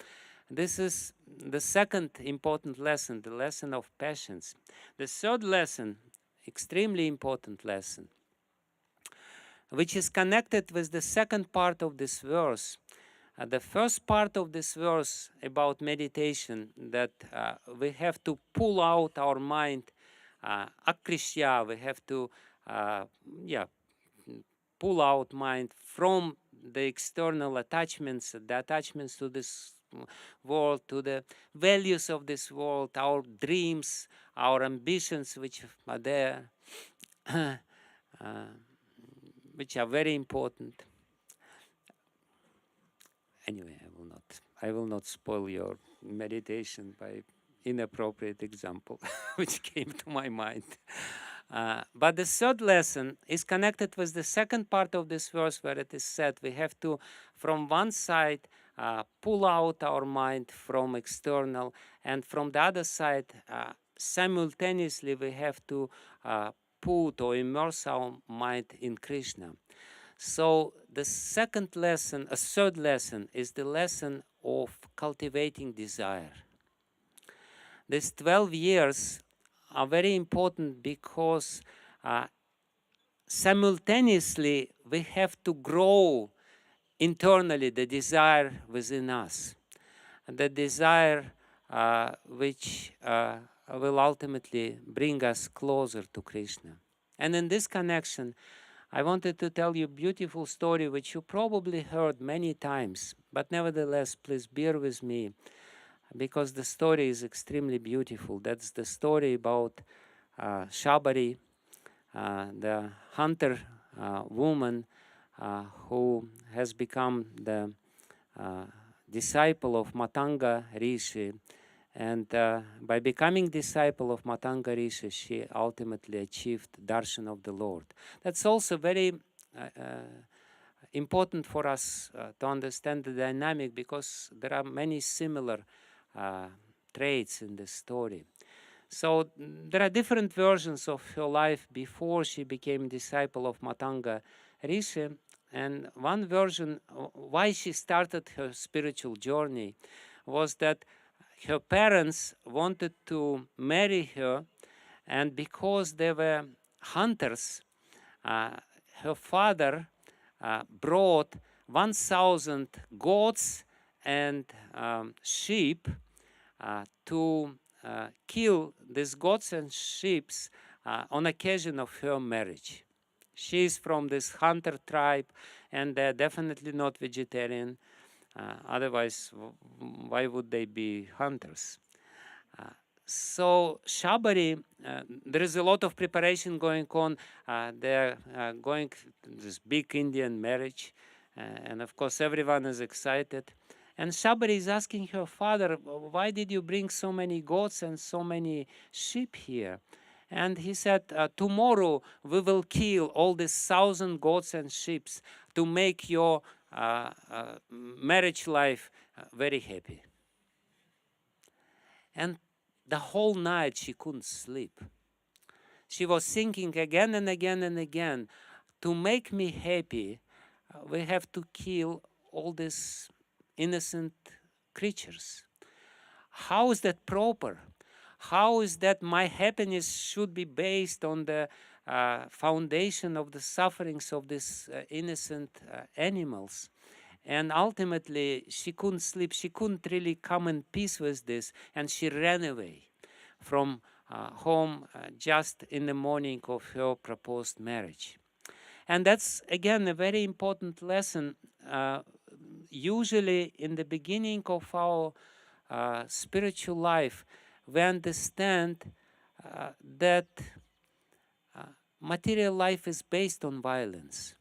S1: this is the second important lesson, the lesson of patience. The third lesson, extremely important lesson, which is connected with the second part of this verse. The first part of this verse about meditation, that we have to pull out our mind, akrishya, we have to pull out mind from the external attachments, the attachments to this world, to the values of this world, our dreams, our ambitions which are there, which are very important. Anyway, I will not spoil your meditation by inappropriate example which came to my mind. But the third lesson is connected with the second part of this verse, where it is said we have to, from one side, pull out our mind from external, and from the other side, simultaneously we have to put or immerse our mind in Krishna. So the second lesson, a third lesson, is the lesson of cultivating desire. These 12 years are very important because simultaneously we have to grow internally the desire within us, the desire which will ultimately bring us closer to Krishna. And in this connection, I wanted to tell you a beautiful story which you probably heard many times, but nevertheless, please bear with me because the story is extremely beautiful. That's the story about Shabari, the hunter woman who has become the disciple of Matanga Rishi. And by becoming disciple of Matanga Rishi, she ultimately achieved darshan of the Lord. That's also very important for us to understand the dynamic, because there are many similar traits in this story. So there are different versions of her life before she became disciple of Matanga Rishi. And one version, why she started her spiritual journey, was that her parents wanted to marry her, and because they were hunters, her father brought 1,000 goats and sheep to kill these goats and sheep on occasion of her marriage. She is from this hunter tribe, and they're definitely not vegetarian. Otherwise, why would they be hunters? So Shabari, there is a lot of preparation going on. They're going to this big Indian marriage, and of course everyone is excited. And Shabari is asking her father, why did you bring so many goats and so many sheep here? And he said, tomorrow we will kill all these 1,000 goats and sheep to make your marriage life very happy. And the whole night she couldn't sleep. She was thinking again and again and again, to make me happy, we have to kill all these innocent creatures. How is that proper? How is that my happiness should be based on the foundation of the sufferings of these innocent animals? And ultimately, she couldn't sleep. She couldn't really come in peace with this. And she ran away from home just in the morning of her proposed marriage. And that's, again, a very important lesson. Usually, in the beginning of our spiritual life, we understand that material life is based on violence.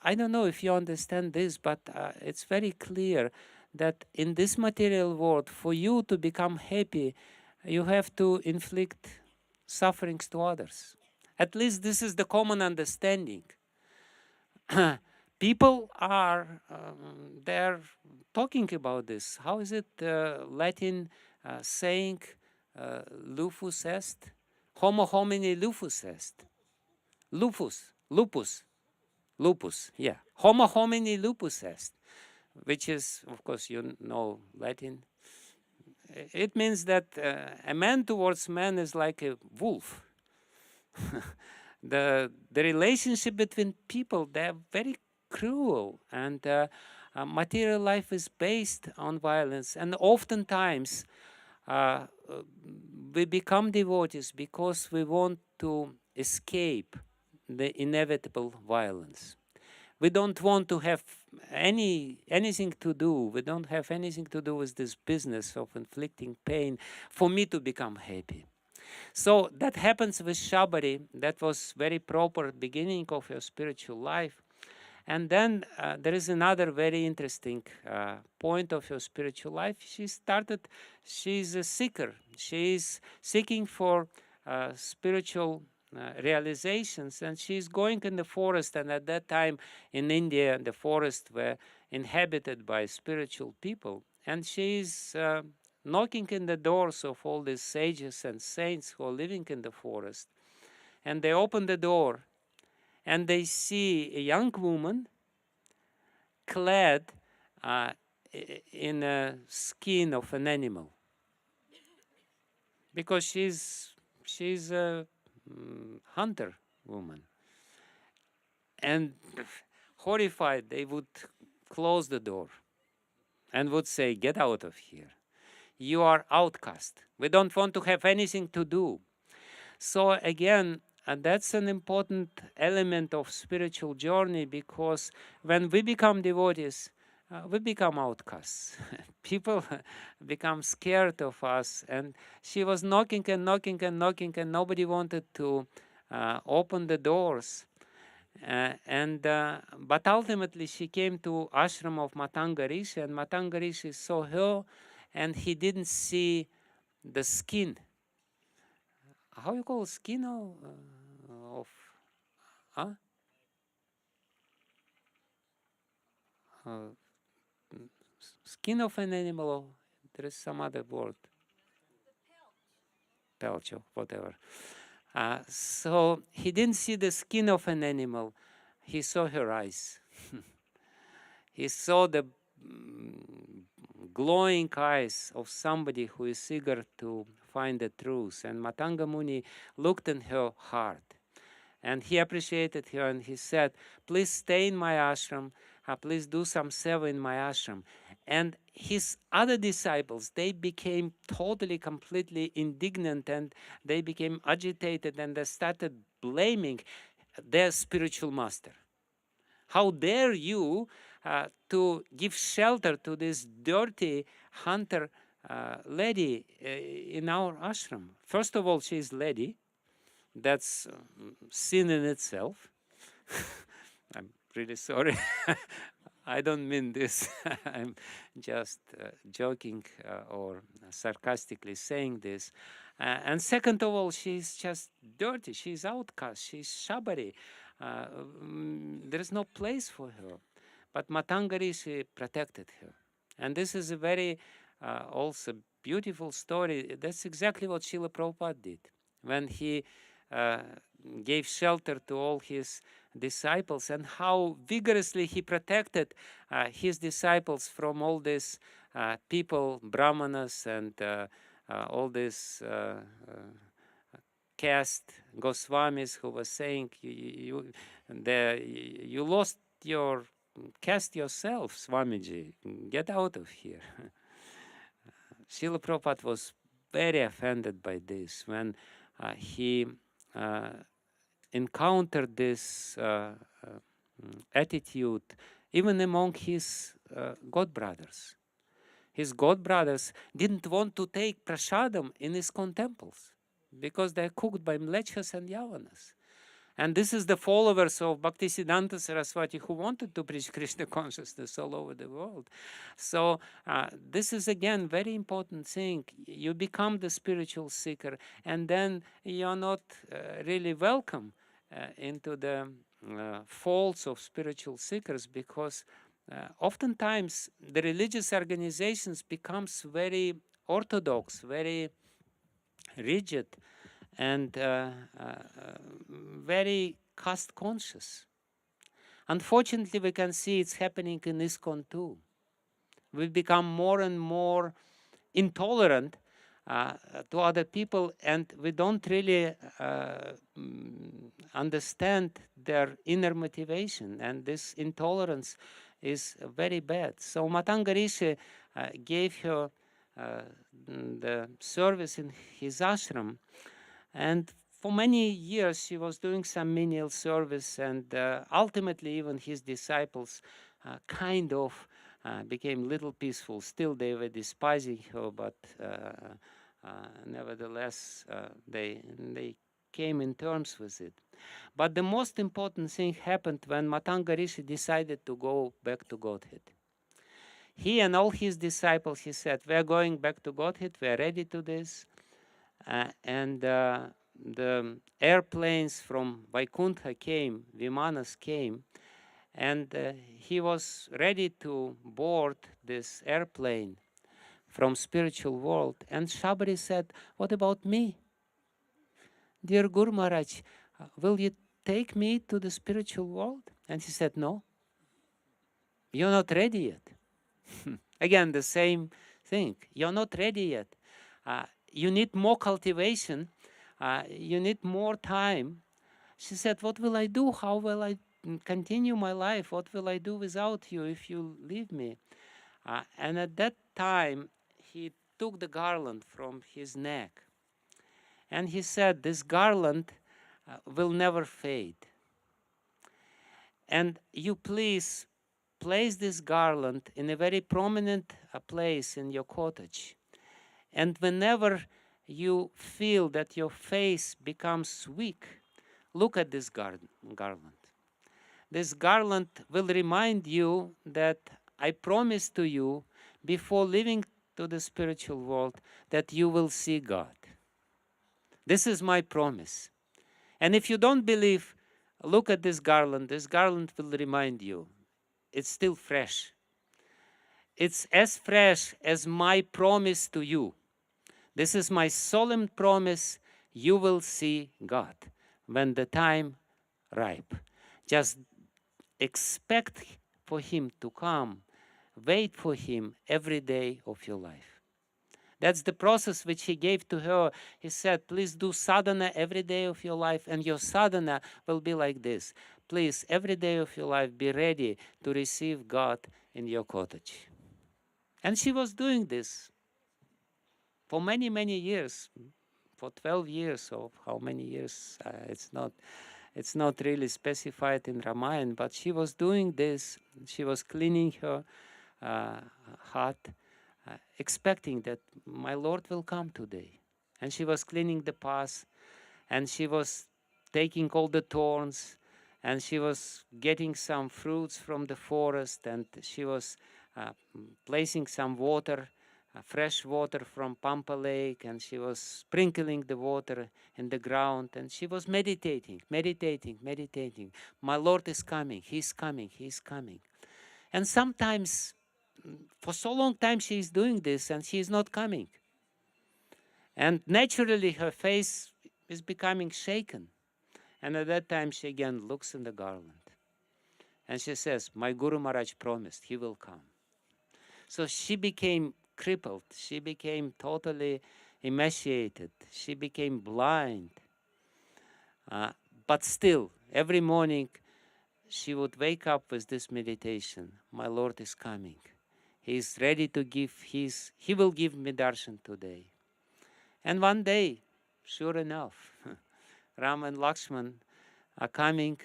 S1: I don't know if you understand this, but it's very clear that in this material world, for you to become happy, you have to inflict sufferings to others. At least this is the common understanding. People are, they're talking about this. How is it Latin saying, lupus est? Homo homini lupus est. Lupus, yeah. Homo homini lupus est, which is, of course, you know Latin. It means that a man towards man is like a wolf. The relationship between people, they're very cruel, and material life is based on violence. And oftentimes, we become devotees because we want to escape the inevitable violence. We don't want to have anything to do. We don't have anything to do with this business of inflicting pain for me to become happy. So that happens with Shabari. That was very proper beginning of her spiritual life. And then there is another very interesting point of her spiritual life. She's a seeker. She's seeking for spiritual realizations, and she's going in the forest. And at that time in India, the forests were inhabited by spiritual people. And she's knocking in the doors of all these sages and saints who are living in the forest. And they open the door, and they see a young woman clad in a skin of an animal, because she's a hunter woman. And horrified, they would close the door and would say, "Get out of here. You are outcast. We don't want to have anything to do." So again, that's an important element of spiritual journey, because when we become devotees, we become outcasts. People become scared of us. And she was knocking and knocking and knocking, and nobody wanted to open the doors. But ultimately she came to ashram of Matanga Rishi, and Matanga Rishi saw her, and he didn't see the skin. How you call skin of huh? Skin of an animal, or there is some other word. Pelch or whatever. So he didn't see the skin of an animal. He saw her eyes. He saw the glowing eyes of somebody who is eager to find the truth. And Matanga Muni looked in her heart, and he appreciated her, and he said, "Please stay in my ashram. Please do some seva in my ashram." And his other disciples, they became totally, completely indignant, and they became agitated, and they started blaming their spiritual master. How dare you to give shelter to this dirty hunter lady in our ashram? First of all, she is lady. That's sin in itself. I'm really sorry. I don't mean this. I'm just joking or sarcastically saying this. And second of all, she's just dirty. She's outcast. She's shabari. There is no place for her. But Matanga Rishi protected her. And this is a very also beautiful story. That's exactly what Srila Prabhupada did when he gave shelter to all his disciples, and how vigorously he protected his disciples from all these people, brahmanas, and all these caste Goswamis who were saying, you lost your caste yourself, Swamiji, get out of here. Srila Prabhupada was very offended by this when he encountered this attitude even among his god brothers. His god brothers didn't want to take prasadam in ISKCON temples because they're cooked by mlechas and yavanas. And this is the followers of Bhaktisiddhanta Saraswati who wanted to preach Krishna consciousness all over the world. So this is again very important thing. You become the spiritual seeker, and then you're not really welcome into the folds of spiritual seekers, because oftentimes the religious organizations becomes very orthodox, very rigid, and very caste conscious. Unfortunately, we can see it's happening in ISKCON too. We become more and more intolerant to other people, and we don't really understand their inner motivation, and this intolerance is very bad. So Matanga Rishi gave her the service in his ashram, and for many years she was doing some menial service, and ultimately even his disciples kind of became little peaceful. Still they were despising her, but nevertheless they came in terms with it. But the most important thing happened when Matanga Rishi decided to go back to Godhead. He and all his disciples, he said, we're going back to Godhead, we're ready to this. And the airplanes from Vaikuntha came, Vimanas came, and he was ready to board this airplane from spiritual world. And Shabari said, what about me? Dear Guru Maharaj, will you take me to the spiritual world? And he said, no, you're not ready yet. Again, the same thing. You're not ready yet. You need more cultivation. You need more time. She said, what will I do? How will I continue my life? What will I do without you if you leave me? And at that time, he took the garland from his neck. And he said, this garland will never fade. And you please place this garland in a very prominent place in your cottage. And whenever you feel that your face becomes weak, look at this garland. This garland will remind you that I promised to you before leaving to the spiritual world that you will see God. This is my promise. And if you don't believe, look at this garland. This garland will remind you. It's still fresh. It's as fresh as my promise to you. This is my solemn promise. You will see God when the time ripe. Just expect for him to come. Wait for him every day of your life. That's the process which he gave to her. He said, please do sadhana every day of your life, and your sadhana will be like this. Please, every day of your life, be ready to receive God in your cottage. And she was doing this for many, many years, for 12 years, or how many years, it's not really specified in Ramayana, but she was doing this. She was cleaning her hut, expecting that my Lord will come today. And she was cleaning the path, and she was taking all the thorns, and she was getting some fruits from the forest, and she was placing some water, fresh water from Pampa Lake, and she was sprinkling the water in the ground, and she was meditating. My Lord is coming, he's coming, he's coming. And sometimes, for so long time she is doing this and she is not coming. And naturally her face is becoming shaken. And at that time she again looks in the garland. And she says, my Guru Maharaj promised he will come. So she became crippled. She became totally emaciated. She became blind. But still, every morning she would wake up with this meditation. My Lord is coming. He is ready to give he will give me darshan today. And one day, sure enough, Ram and Lakshman are coming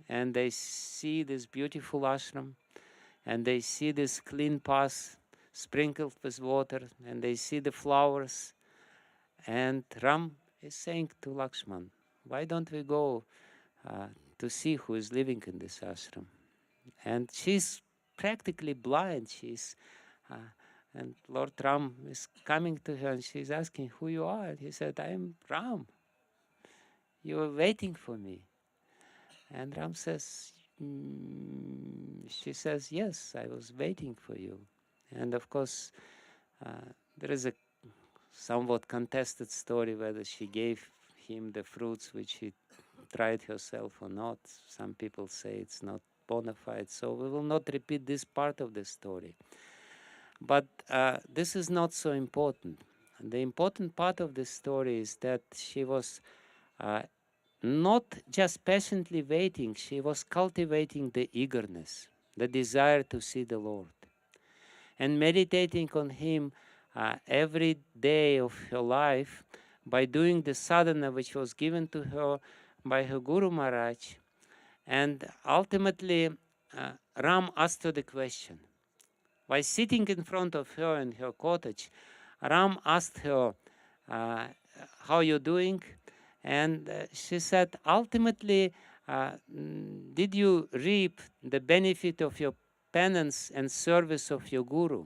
S1: and they see this beautiful ashram and they see this clean path sprinkled with water and they see the flowers. And Ram is saying to Lakshman, why don't we go to see who is living in this ashram? And she's practically blind. And Lord Ram is coming to her and she's asking who you are. And he said, I am Ram. You were waiting for me. And Ram says, she says, yes, I was waiting for you. And of course, there is a somewhat contested story whether she gave him the fruits which she tried herself or not. Some people say it's not bona fide, so we will not repeat this part of the story. But this is not so important. The important part of the story is that she was not just patiently waiting, she was cultivating the eagerness, the desire to see the Lord, and meditating on Him every day of her life by doing the sadhana which was given to her by her Guru Maharaj. And ultimately, Ram asked her the question. By sitting in front of her in her cottage, Ram asked her, how are you doing? And she said, ultimately, did you reap the benefit of your penance and service of your Guru?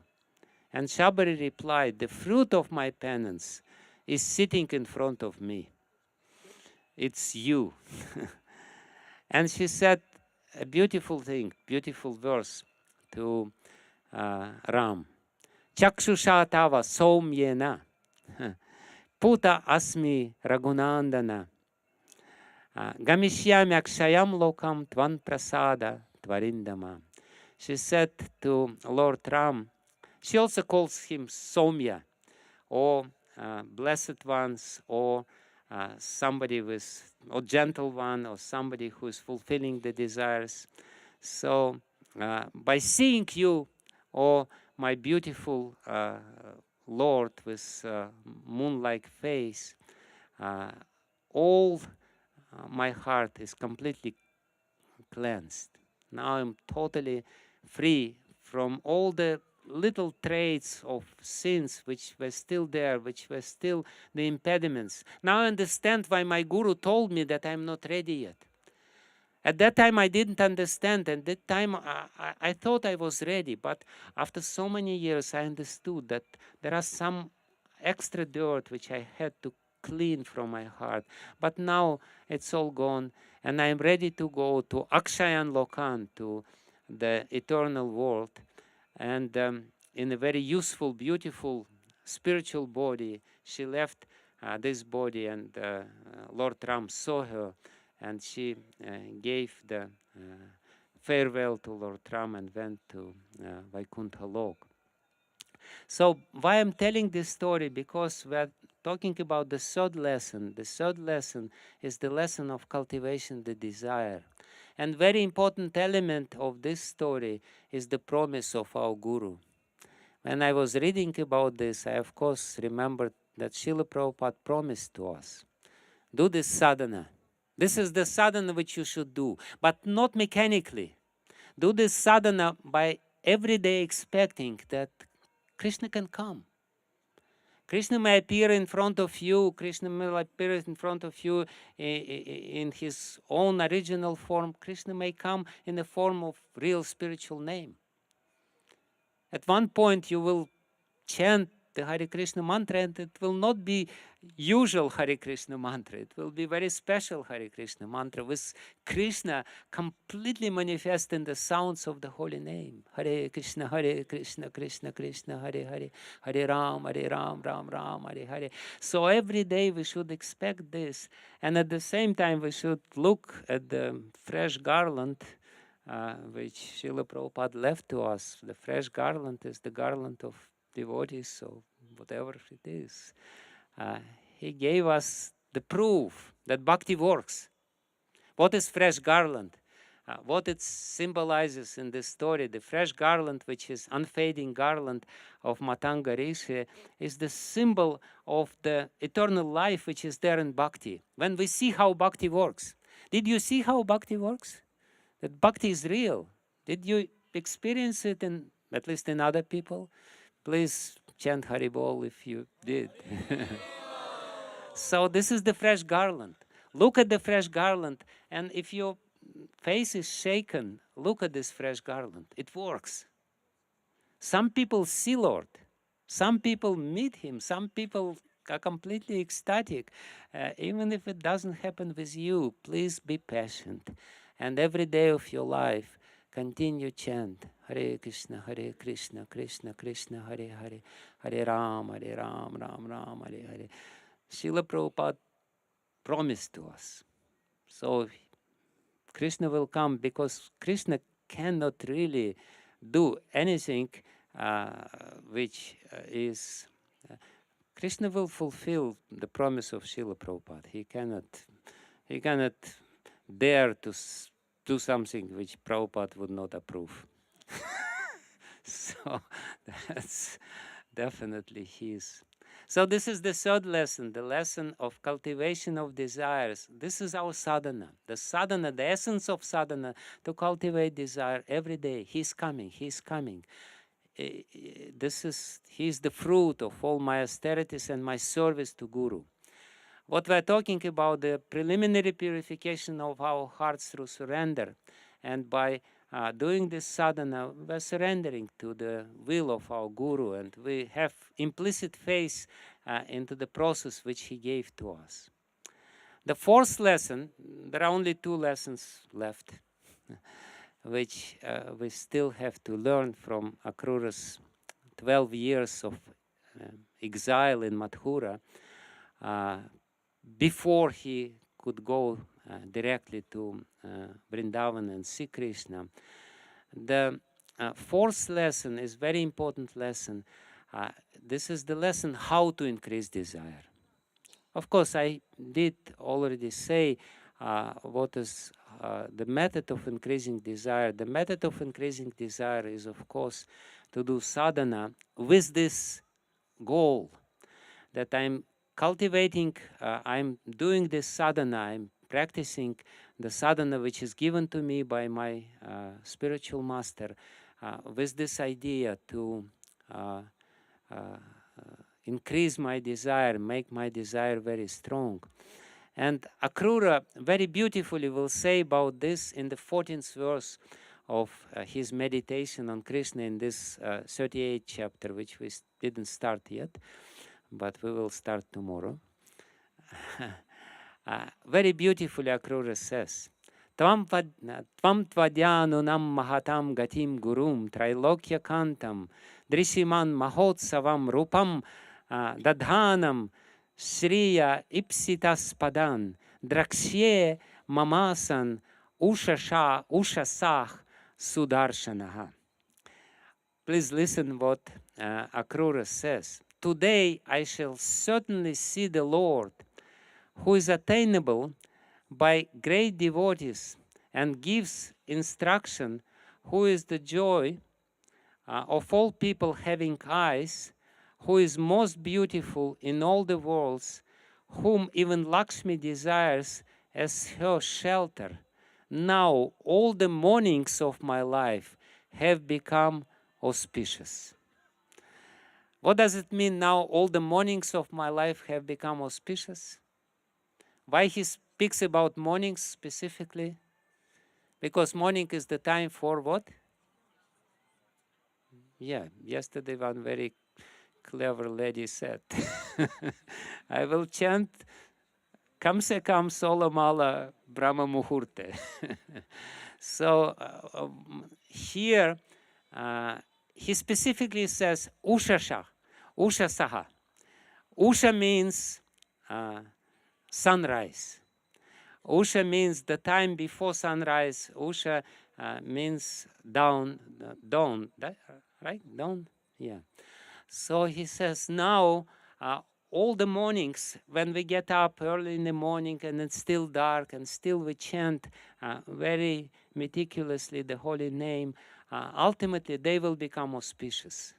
S1: And Shabari replied, the fruit of my penance is sitting in front of me. It's you. And she said a beautiful thing, beautiful verse to Ram. Chakshusha tava somyena puta asmi raghunandana Gamishyami akshayam lokam tvan prasada tvarindama. She said to Lord Ram, she also calls him Somya, or blessed ones, or somebody with, or gentle one, or somebody who is fulfilling the desires. So by seeing you, or my beautiful Lord with moon-like face, all my heart is completely cleansed. Now I'm totally free from all the little traits of sins which were still there, which were still the impediments. Now I understand why my guru told me that I'm not ready yet. At that time I didn't understand, and that time I thought I was ready, but after so many years I understood that there are some extra dirt which I had to clean from my heart. But now it's all gone, and I'm ready to go to Akshayan Lokan, to the eternal world, and in a very useful, beautiful, spiritual body. She left this body, and Lord Ram saw her, and she gave the farewell to Lord Ram and went to Vaikuntha Lok. So why I'm telling this story? Because we're talking about the third lesson. The third lesson is the lesson of cultivation, the desire. And very important element of this story is the promise of our Guru. When I was reading about this, I of course remembered that Srila Prabhupada promised to us, do this sadhana. This is the sadhana which you should do, but not mechanically. Do this sadhana by every day expecting that Krishna can come. Krishna may appear in front of you. Krishna may appear in front of you in his own original form. Krishna may come in the form of real spiritual name. At one point you will chant the Hare Krishna mantra, and it will not be usual Hare Krishna mantra. It will be very special Hare Krishna mantra with Krishna completely manifest in the sounds of the holy name. Hare Krishna, Krishna Krishna, Hare Hare, Hare Ram, Ram Ram, Hare Hare. So every day we should expect this. And at the same time we should look at the fresh garland which Srila Prabhupada left to us. The fresh garland is the garland of devotees, or whatever it is. He gave us the proof that bhakti works. What is fresh garland? What it symbolizes in this story, the fresh garland, which is unfading garland of Matanga Rishi, is the symbol of the eternal life which is there in bhakti. When we see how bhakti works, did you see how bhakti works? That bhakti is real. Did you experience it in, at least in other people? Please chant Haribol if you did. So this is the fresh garland. Look at the fresh garland, and if your face is shaken, look at this fresh garland. It works. Some people see Lord. Some people meet him. Some people are completely ecstatic. Even if it doesn't happen with you, please be patient. And every day of your life, continue chant Hare Krishna, Krishna Krishna, Hare Hare, Hare Ram, Ram Ram, Hare Hare. Srila Prabhupada promised to us. So Krishna will come, because Krishna cannot really do anything which is... Krishna will fulfill the promise of Srila Prabhupada. He cannot dare to do something which Prabhupada would not approve. So that's definitely his. So this is the third lesson, the lesson of cultivation of desires. This is our sadhana. The sadhana, the essence of sadhana, to cultivate desire every day. He's coming, he's coming. He's the fruit of all my austerities and my service to Guru. What we're talking about, the preliminary purification of our hearts through surrender. And by doing this sadhana, we're surrendering to the will of our Guru, and we have implicit faith into the process which he gave to us. The fourth lesson, there are only 2 lessons left, which we still have to learn from Akrura's 12 years of exile in Mathura, before he could go directly to Vrindavana and see Krishna. The fourth lesson is very important lesson. This is the lesson how to increase desire. Of course, I did already say what is the method of increasing desire. The method of increasing desire is, of course, to do sadhana with this goal that I'm cultivating, I'm doing this sadhana, I'm practicing the sadhana which is given to me by my spiritual master with this idea to increase my desire, make my desire very strong. And Akrura very beautifully will say about this in the 14th verse of his meditation on Krishna in this 38th chapter, which we didn't start yet, but we will start tomorrow. Very beautifully Akrura says, Tvam tvadyanunam mahatam gatim gurum trailokya kantam drisiman mahotsavam rupam dadhanam Shriya ipsitas padan draksye mamasan ushasah sudarshanaha. Please listen what Akrura says. Today I shall certainly see the Lord, who is attainable by great devotees and gives instruction, who is the joy of all people having eyes, who is most beautiful in all the worlds, whom even Lakshmi desires as her shelter. Now all the mornings of my life have become auspicious. What does it mean now all the mornings of my life have become auspicious? Why he speaks about mornings specifically? Because morning is the time for what? Yeah, yesterday one very clever lady said, I will chant Kam se kam solamala Brahma Muhurte. So here he specifically says Ushasha, Ushasaha. Usha means sunrise. Usha means the time before sunrise. Usha means dawn, right? Dawn? Yeah. So he says now, all the mornings when we get up early in the morning and it's still dark and still we chant very meticulously the holy name, ultimately they will become auspicious.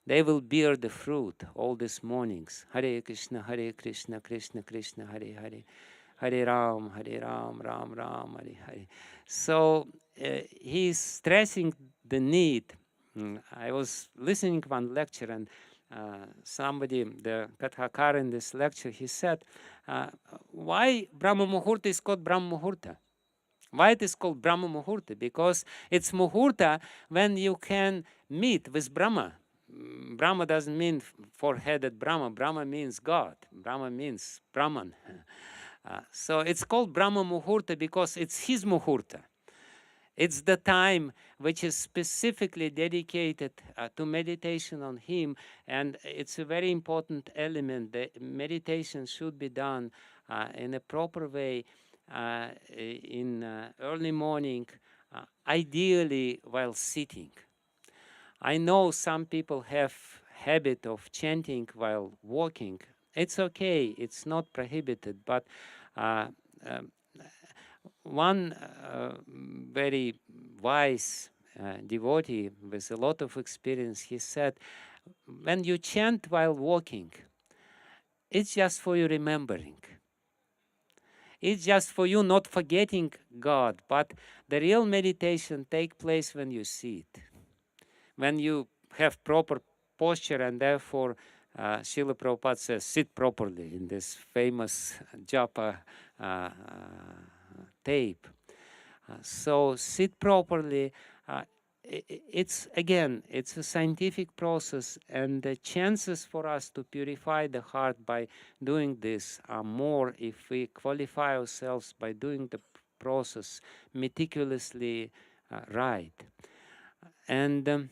S1: They will bear the fruit all these mornings. Hare Krishna, Krishna Krishna, Hare Hare. Hare Ram, Ram Ram, Hare Hare. So he's stressing the need. I was listening to one lecture and somebody, the Kathakar in this lecture, he said, why Brahma Muhurta is called Brahma Muhurta? Why it is called Brahma Muhurta? Because it's Muhurta when you can meet with Brahma. Brahma doesn't mean four-headed Brahma. Brahma means God. Brahma means Brahman. So it's called Brahma Muhurta because it's his Muhurta. It's the time which is specifically dedicated to meditation on him, and it's a very important element. The meditation should be done in a proper way in early morning, ideally while sitting. I know some people have habit of chanting while walking. It's okay, it's not prohibited, but one very wise devotee with a lot of experience, he said, when you chant while walking, it's just for you remembering. It's just for you not forgetting God, but the real meditation takes place when you sit, when you have proper posture, and therefore Srila Prabhupada says, sit properly in this famous japa tape. So sit properly. It's a scientific process, and the chances for us to purify the heart by doing this are more if we qualify ourselves by doing the process meticulously right. And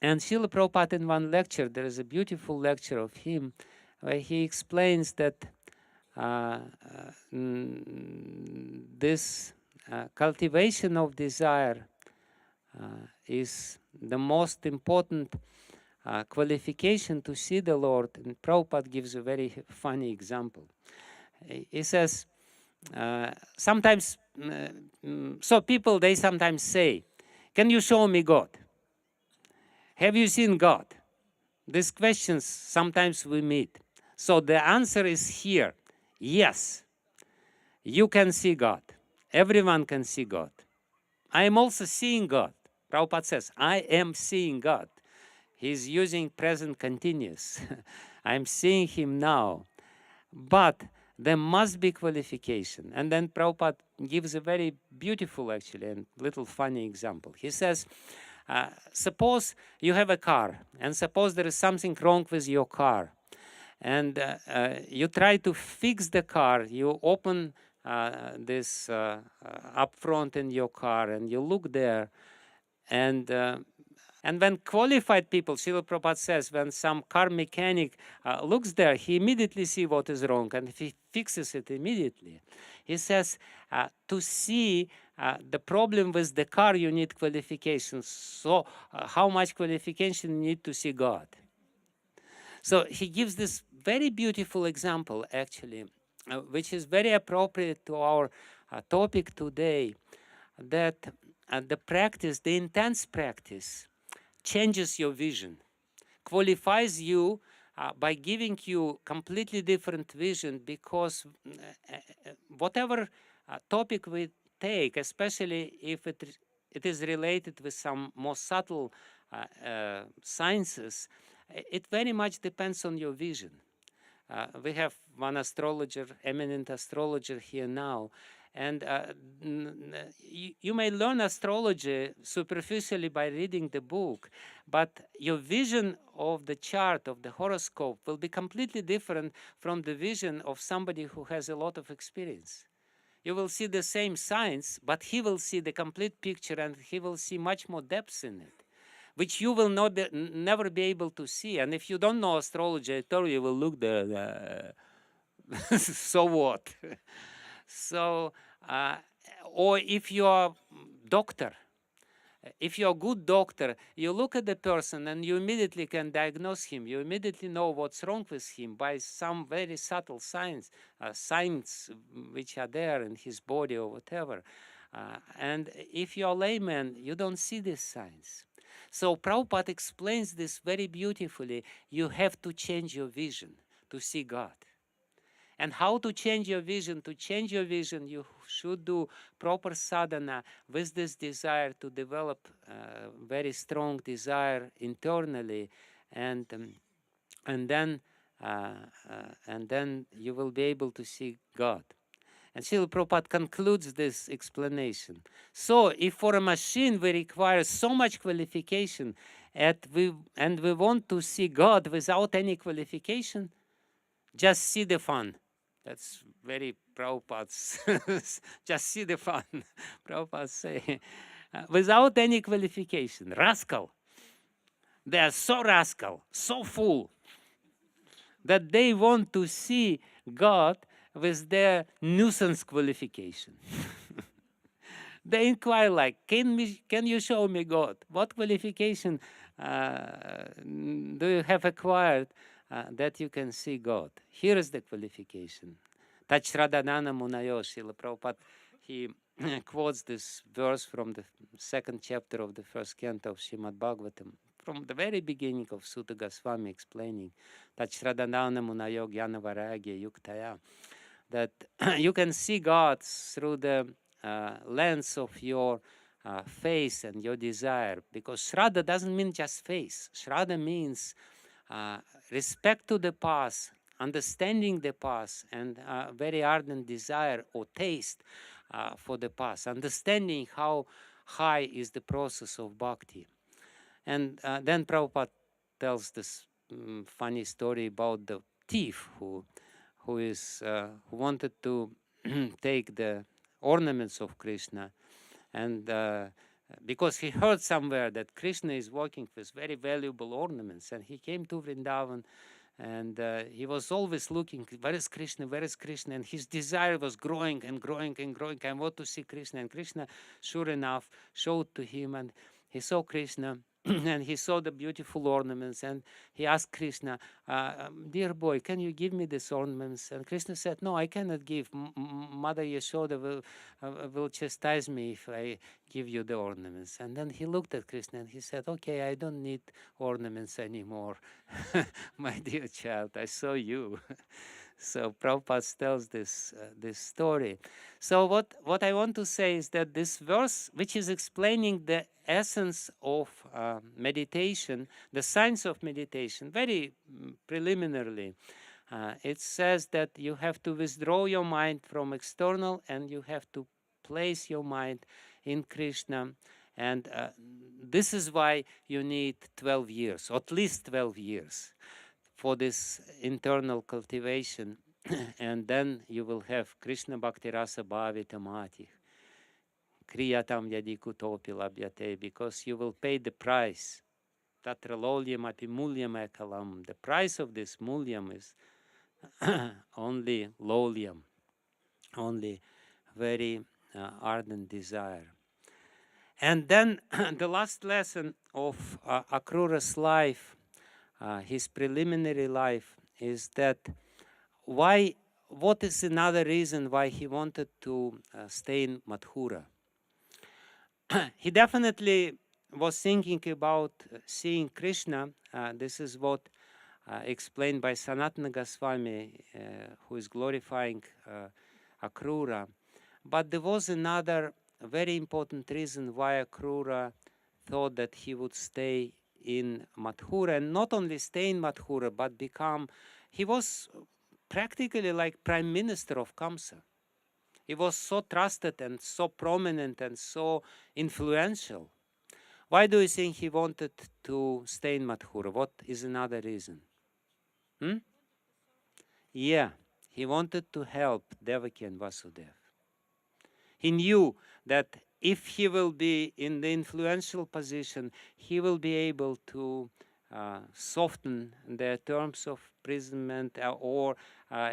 S1: Srila Prabhupada in one lecture, there is a beautiful lecture of him where he explains that this cultivation of desire is the most important qualification to see the Lord. And Prabhupada gives a very funny example. He says, sometimes, so people, they sometimes say, can you show me God? Have you seen God? These questions sometimes we meet. So the answer is here. Yes, you can see God. Everyone can see God. I am also seeing God. Prabhupada says, I am seeing God. He's using present continuous. I'm seeing him now. But there must be qualification. And then Prabhupada gives a very beautiful, actually, and little funny example. He says, suppose you have a car, and suppose there is something wrong with your car. And you try to fix the car. You open this up front in your car, and you look there. And when qualified people, Srila Prabhupada says, when some car mechanic looks there, he immediately sees what is wrong and he fixes it immediately. He says, to see the problem with the car, you need qualifications. So how much qualification you need to see God? So he gives this very beautiful example, actually, which is very appropriate to our topic today, that the practice, the intense practice, changes your vision, qualifies you by giving you completely different vision, because whatever topic we take, especially if it is related with some more subtle sciences, it very much depends on your vision. We have one astrologer, eminent astrologer here now, and you may learn astrology superficially by reading the book, but your vision of the chart, of the horoscope, will be completely different from the vision of somebody who has a lot of experience. You will see the same signs, but he will see the complete picture and he will see much more depth in it, which you will never be able to see. And if you don't know astrology at all, you will look there, so what? So, or if you're a doctor, if you're a good doctor, you look at the person and you immediately can diagnose him. You immediately know what's wrong with him by some very subtle signs which are there in his body or whatever. And if you're a layman, you don't see these signs. So Prabhupada explains this very beautifully. You have to change your vision to see God. And how to change your vision? To change your vision, you should do proper sadhana with this desire to develop very strong desire internally, and then you will be able to see God. And Srila Prabhupada concludes this explanation. So, if for a machine we require so much qualification, and we want to see God without any qualification, just see the fun. That's very Prabhupada's, just see the fun. Prabhupada say, without any qualification, rascal. They are so rascal, so fool, that they want to see God with their nuisance qualification. They inquire like, can you show me God? What qualification do you have acquired that you can see God? Here is the qualification. Tachradhanana munayo, Srila Prabhupada, he quotes this verse from the second chapter of the first canto of Srimad Bhagavatam, from the very beginning of Sutta Goswami explaining Tachradhanana munayo jnana vairagya yuktaya, that you can see God through the lens of your face and your desire, because Shraddha doesn't mean just face. Shraddha means respect to the past, understanding the past, and very ardent desire or taste for the past, understanding how high is the process of bhakti. And then Prabhupada tells this funny story about the thief who wanted to take the ornaments of Krishna, and because he heard somewhere that Krishna is working with very valuable ornaments, and he came to Vrindavan And he was always looking, where is Krishna, where is Krishna? And his desire was growing and growing and growing. I want to see Krishna. And Krishna, sure enough, showed to him, and he saw Krishna. And he saw the beautiful ornaments, and he asked Krishna, dear boy, can you give me these ornaments? And Krishna said, no, I cannot give. Mother Yashoda will chastise me if I give you the ornaments. And then he looked at Krishna and he said, okay, I don't need ornaments anymore. My dear child, I saw you. So Prabhupada tells this story. So what I want to say is that this verse, which is explaining the essence of meditation, the science of meditation, very preliminarily, it says that you have to withdraw your mind from external and you have to place your mind in Krishna. And this is why you need 12 years, or at least 12 years, for this internal cultivation. And then you will have Krishna Bhakti Rasa Bhavitamati, Kriyatam Yadi Kutopi Labhyate, because you will pay the price. Tatra lolyam api mulyam ekalam. The price of this mulyam is only lolyam, only very ardent desire. And then the last lesson of Akrura's life, his preliminary life, is that what is another reason why he wanted to stay in Mathura? He definitely was thinking about seeing Krishna. This is what explained by Sanatana Goswami, who is glorifying Akrura. But there was another very important reason why Akrura thought that he would stay in Mathura, and not only stay in Mathura, but he was practically like Prime Minister of Kamsa. He was so trusted and so prominent and so influential. Why do you think he wanted to stay in Mathura? What is another reason? Yeah, he wanted to help Devaki and Vasudev. He knew that if he will be in the influential position, he will be able to soften their terms of imprisonment, or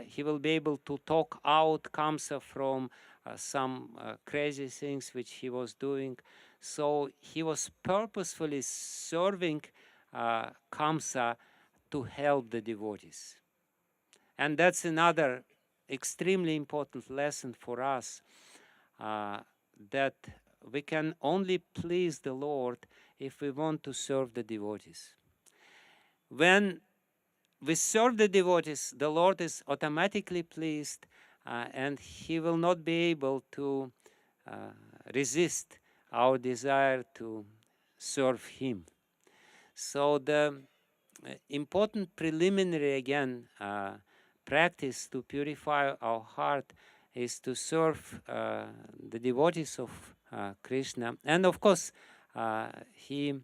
S1: he will be able to talk out Kamsa from some crazy things which he was doing. So he was purposefully serving Kamsa to help the devotees. And that's another extremely important lesson for us, that we can only please the Lord if we want to serve the devotees. When we serve the devotees, the Lord is automatically pleased, and he will not be able to resist our desire to serve him. So the important preliminary, again, practice to purify our heart is to serve the devotees of Krishna. And of course, he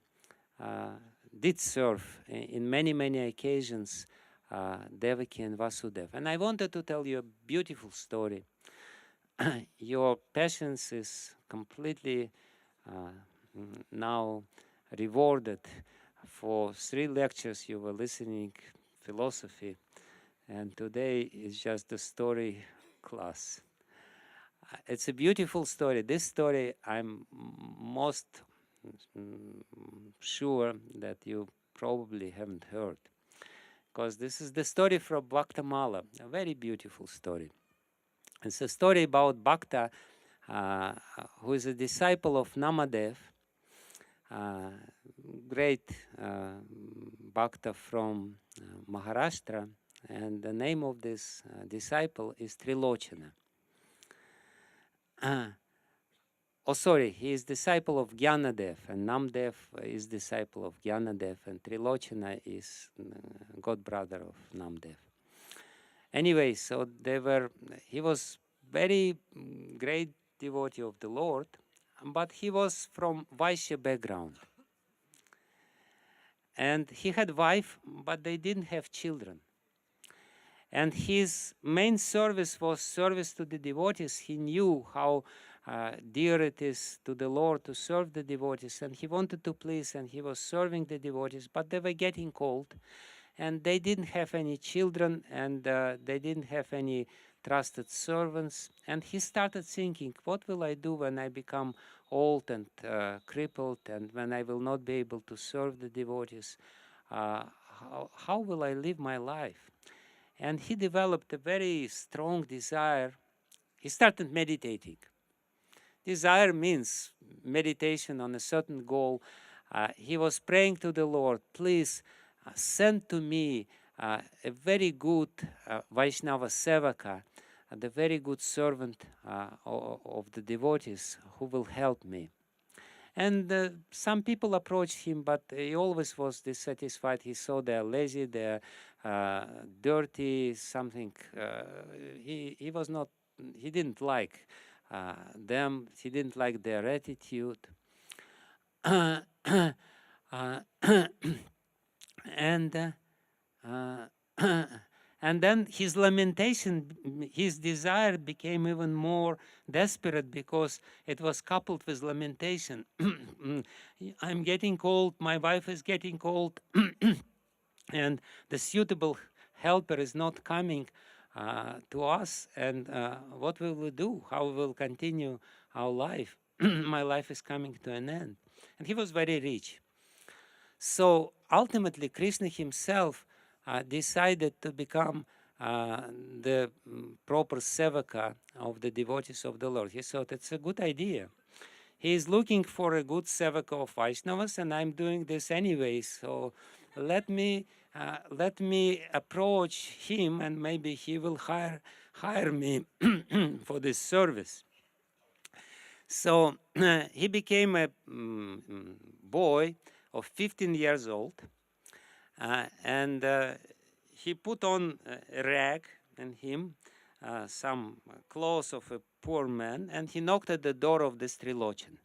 S1: did serve in many, many occasions Devaki and Vasudeva. And I wanted to tell you a beautiful story. Your patience is completely now rewarded. For 3 lectures you were listening philosophy, and today is just a story class. It's a beautiful story. This story I'm most sure that you probably haven't heard, because this is the story from Bhaktamala, a very beautiful story. It's a story about Bhakta, who is a disciple of Namadev, great Bhakta from Maharashtra, and the name of this disciple is Trilochana. He is disciple of Gyanadev, and Namdev is disciple of Gyanadev, and Trilochana is god brother of Namdev. Anyway, so he was very great devotee of the Lord, but he was from Vaishya background. And he had wife, but they didn't have children. And his main service was service to the devotees. He knew how dear it is to the Lord to serve the devotees, and he wanted to please, and he was serving the devotees, but they were getting old. and they didn't have any children, and they didn't have any trusted servants. And he started thinking, what will I do when I become old and crippled, and when I will not be able to serve the devotees? How will I live my life? And he developed a very strong desire. He started meditating. Desire means meditation on a certain goal. He was praying to the Lord, please send to me a very good Vaishnava Sevaka, the very good servant of the devotees who will help me. And some people approached him, but he always was dissatisfied. He saw they're lazy, they're dirty, something. He was not, he didn't like them, he didn't like their attitude. And and then his lamentation, his desire became even more desperate because it was coupled with lamentation. I'm getting old, my wife is getting old, and the suitable helper is not coming to us. And what will we do? How we will continue our life? My life is coming to an end. And he was very rich. So ultimately, Krishna himself decided to become the proper sevaka of the devotees of the Lord. He thought it's a good idea. He is looking for a good sevaka of Vaishnavas, and I'm doing this anyway. So let me approach him, and maybe he will hire me for this service. So he became a boy of 15 years old, and he put on a rag and him, some clothes of a poor man, and he knocked at the door of this Trilochan.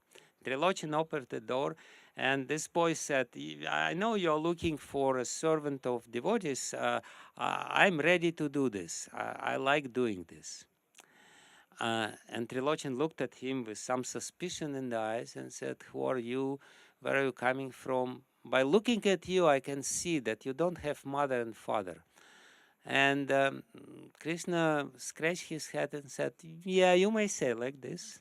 S1: Trilochan opened the door, and this boy said, I know you're looking for a servant of devotees. I'm ready to do this. I like doing this. And Trilochan looked at him with some suspicion in the eyes and said, who are you? Where are you coming from? By looking at you, I can see that you don't have mother and father. And Krishna scratched his head and said, yeah, you may say like this.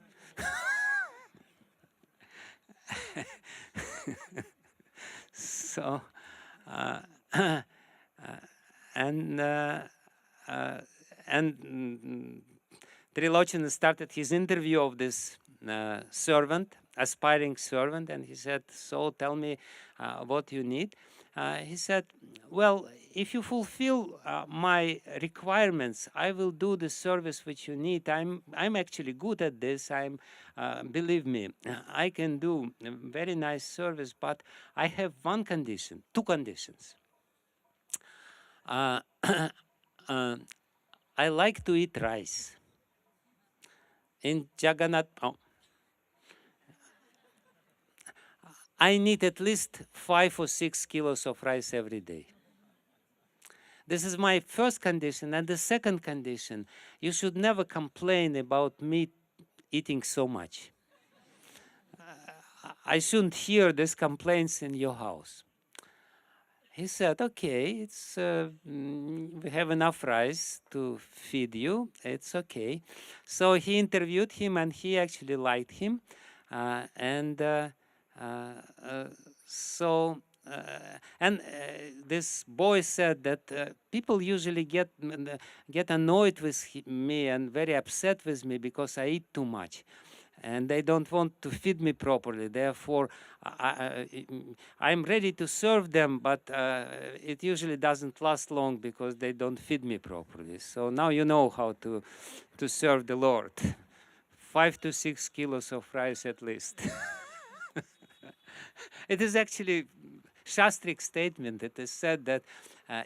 S1: So, and Trilochan started his interview of this servant, aspiring servant, and he said, so tell me what you need. He said, well, if you fulfill my requirements, I will do the service which you need. I'm actually good at this. Believe me, I can do a very nice service, but I have one condition, two conditions. I like to eat rice. In Jagannath, I need at least 5 or 6 kilos of rice every day. This is my first condition. And the second condition, you should never complain about me eating so much. I shouldn't hear these complaints in your house. He said, okay, we have enough rice to feed you. It's okay. So he interviewed him, and he actually liked him. This boy said that people usually get annoyed with me and very upset with me because I eat too much, and they don't want to feed me properly. Therefore, I'm ready to serve them, but it usually doesn't last long because they don't feed me properly. So now you know how to serve the Lord. 5 to 6 kilos of rice at least. It is actually Shastric statement. It is said that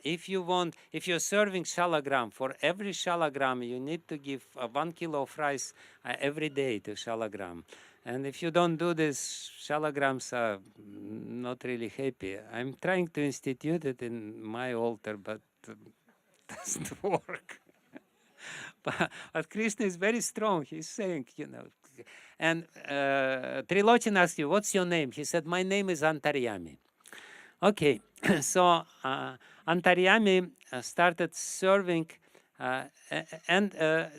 S1: if you're serving shalagram, for every shalagram you need to give 1 kilo of rice every day to shalagram. And if you don't do this, shalagrams are not really happy. I'm trying to institute it in my altar, but it doesn't work. But Krishna is very strong. He's saying, and Trilochan asked you, what's your name? He said, my name is Antaryami. Okay, so Antaryami started serving, and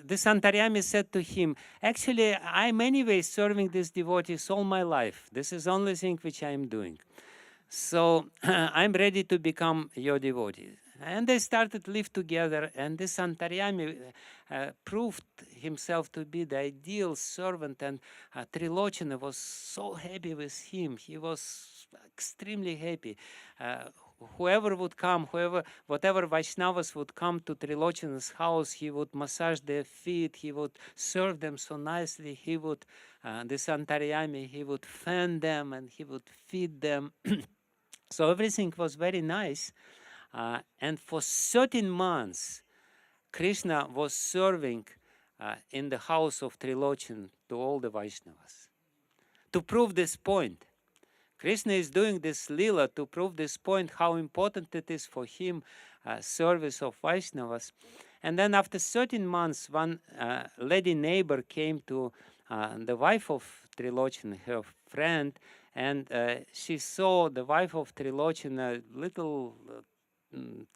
S1: this Antaryami said to him, actually, I'm anyway serving these devotees all my life. This is the only thing which I'm doing. So I'm ready to become your devotee. And they started to live together, and this Antaryami proved himself to be the ideal servant, and Trilochana was so happy with him. He was extremely happy. Whoever would come, whatever Vaishnavas would come to Trilochana's house, he would massage their feet, he would serve them so nicely, he would, this Antaryami, he would fan them and he would feed them. So everything was very nice. And for 13 months, Krishna was serving in the house of Trilochan to all the Vaishnavas. To prove this point, Krishna is doing this lila to prove this point, how important it is for him, service of Vaishnavas. And then after 13 months, one lady neighbor came to the wife of Trilochan, her friend, and she saw the wife of Trilochan a little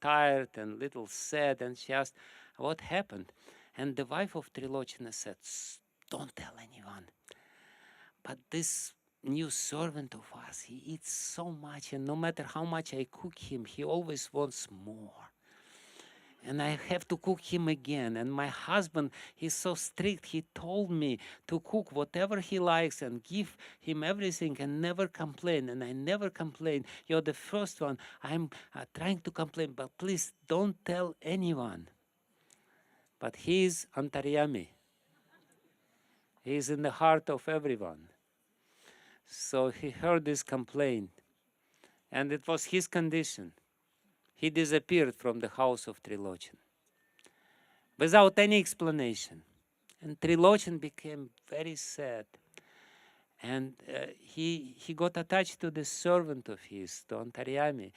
S1: tired and little sad, and she asked, what happened? And the wife of Trilochan said, don't tell anyone, but this new servant of us, he eats so much, and no matter how much I cook him, he always wants more. And I have to cook him again. And my husband, he's so strict. He told me to cook whatever he likes and give him everything and never complain. And I never complain. You're the first one. I'm trying to complain, but please don't tell anyone. But he's Antaryami. He's in the heart of everyone. So he heard this complaint. And it was his condition. He disappeared from the house of Trilochan without any explanation. And Trilochan became very sad. And he got attached to the servant of his, to Antaryami.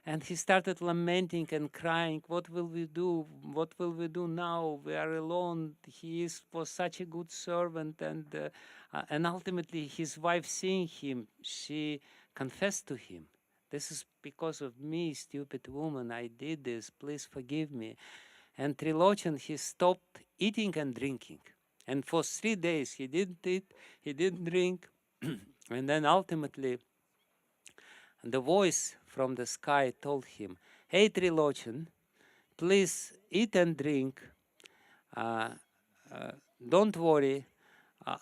S1: And he started lamenting and crying, what will we do? What will we do now? We are alone. He was such a good servant. And ultimately, his wife, seeing him, she confessed to him, this is because of me, stupid woman, I did this, please forgive me. And Trilochan, he stopped eating and drinking. And for 3 days, he didn't eat, he didn't drink. And then ultimately, the voice from the sky told him, hey, Trilochan, please eat and drink. Don't worry,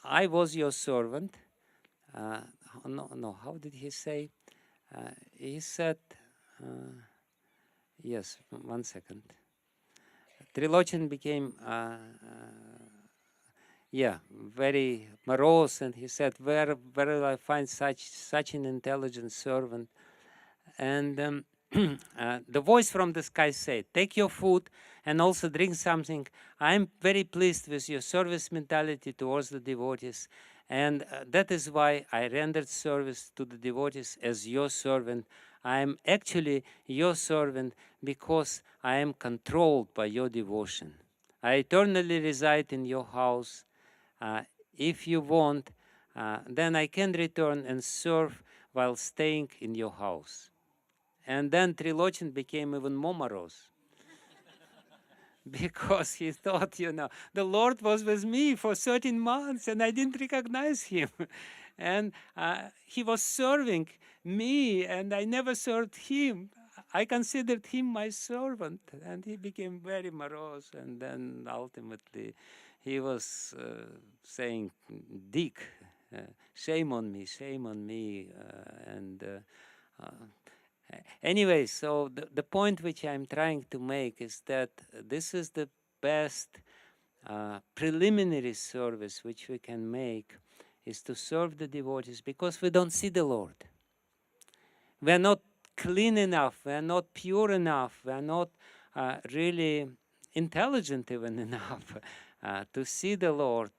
S1: I was your servant. No, how did he say? He said, yes, 1 second. Trilochan became, very morose, and he said, where will I find such an intelligent servant? And the voice from the sky said, take your food and also drink something. I'm very pleased with your service mentality towards the devotees. And that is why I rendered service to the devotees as your servant. I am actually your servant because I am controlled by your devotion. I eternally reside in your house. If you want, then I can return and serve while staying in your house. And then Trilochan became even more morose. Because he thought, the Lord was with me for 13 months and I didn't recognize him. And he was serving me and I never served him. I considered him my servant, and he became very morose. And then ultimately he was saying, Dick, shame on me, shame on me. Anyway, so the point which I'm trying to make is that this is the best preliminary service which we can make, is to serve the devotees, because we don't see the Lord. We are not clean enough, we are not pure enough, we are not really intelligent even enough to see the Lord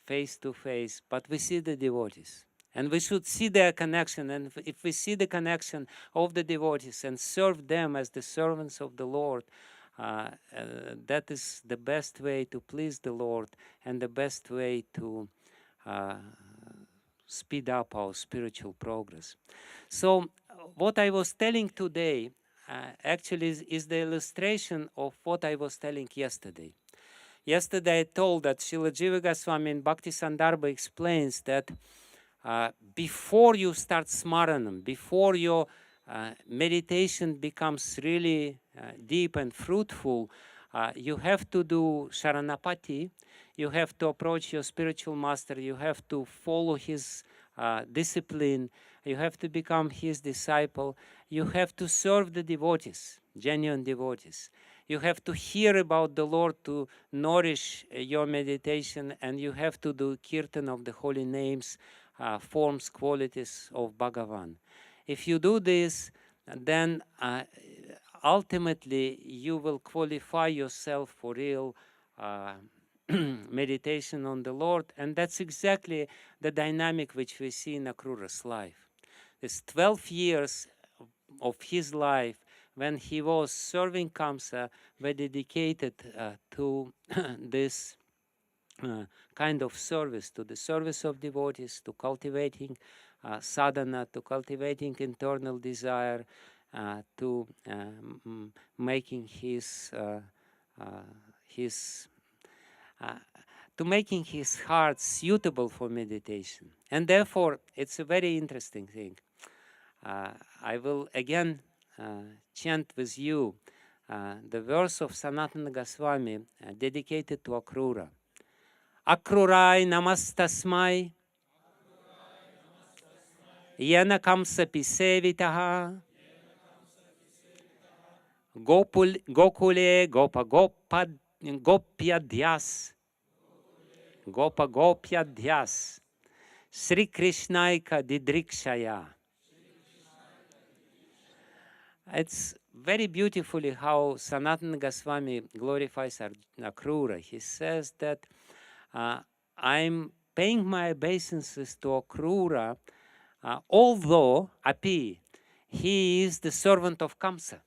S1: face to face, but we see the devotees. And we should see their connection. And if we see the connection of the devotees and serve them as the servants of the Lord, that is the best way to please the Lord and the best way to speed up our spiritual progress. So what I was telling today actually is the illustration of what I was telling yesterday. Yesterday I told that Srila Jiva Goswami in Bhakti Sandarbha explains that before you start smaranam, before your meditation becomes really deep and fruitful, you have to do sharanapati, you have to approach your spiritual master, you have to follow his discipline, you have to become his disciple, you have to serve the devotees, genuine devotees. You have to hear about the Lord to nourish your meditation, and you have to do kirtan of the holy names, forms, qualities of Bhagavan. If you do this, then ultimately you will qualify yourself for real meditation on the Lord, and that's exactly the dynamic which we see in Akrura's life. This 12 years of his life when he was serving Kamsa were dedicated to this kind of service, to the service of devotees, to cultivating sadhana, to cultivating internal desire, to making his to making his heart suitable for meditation. And therefore, it's a very interesting thing. I will again chant with you the verse of Sanatana Goswami dedicated to Akrura. Akrurai namastasmai yena kamsa pisevitaha gokule gopa gopyadhyas gopa gopyadhyas Sri Krishnaika didrikshaya. It's very beautifully how Sanatana Goswami glorifies Akrura. He says that I'm paying my obeisances to Akrura, although Api, he is the servant of Kamsa.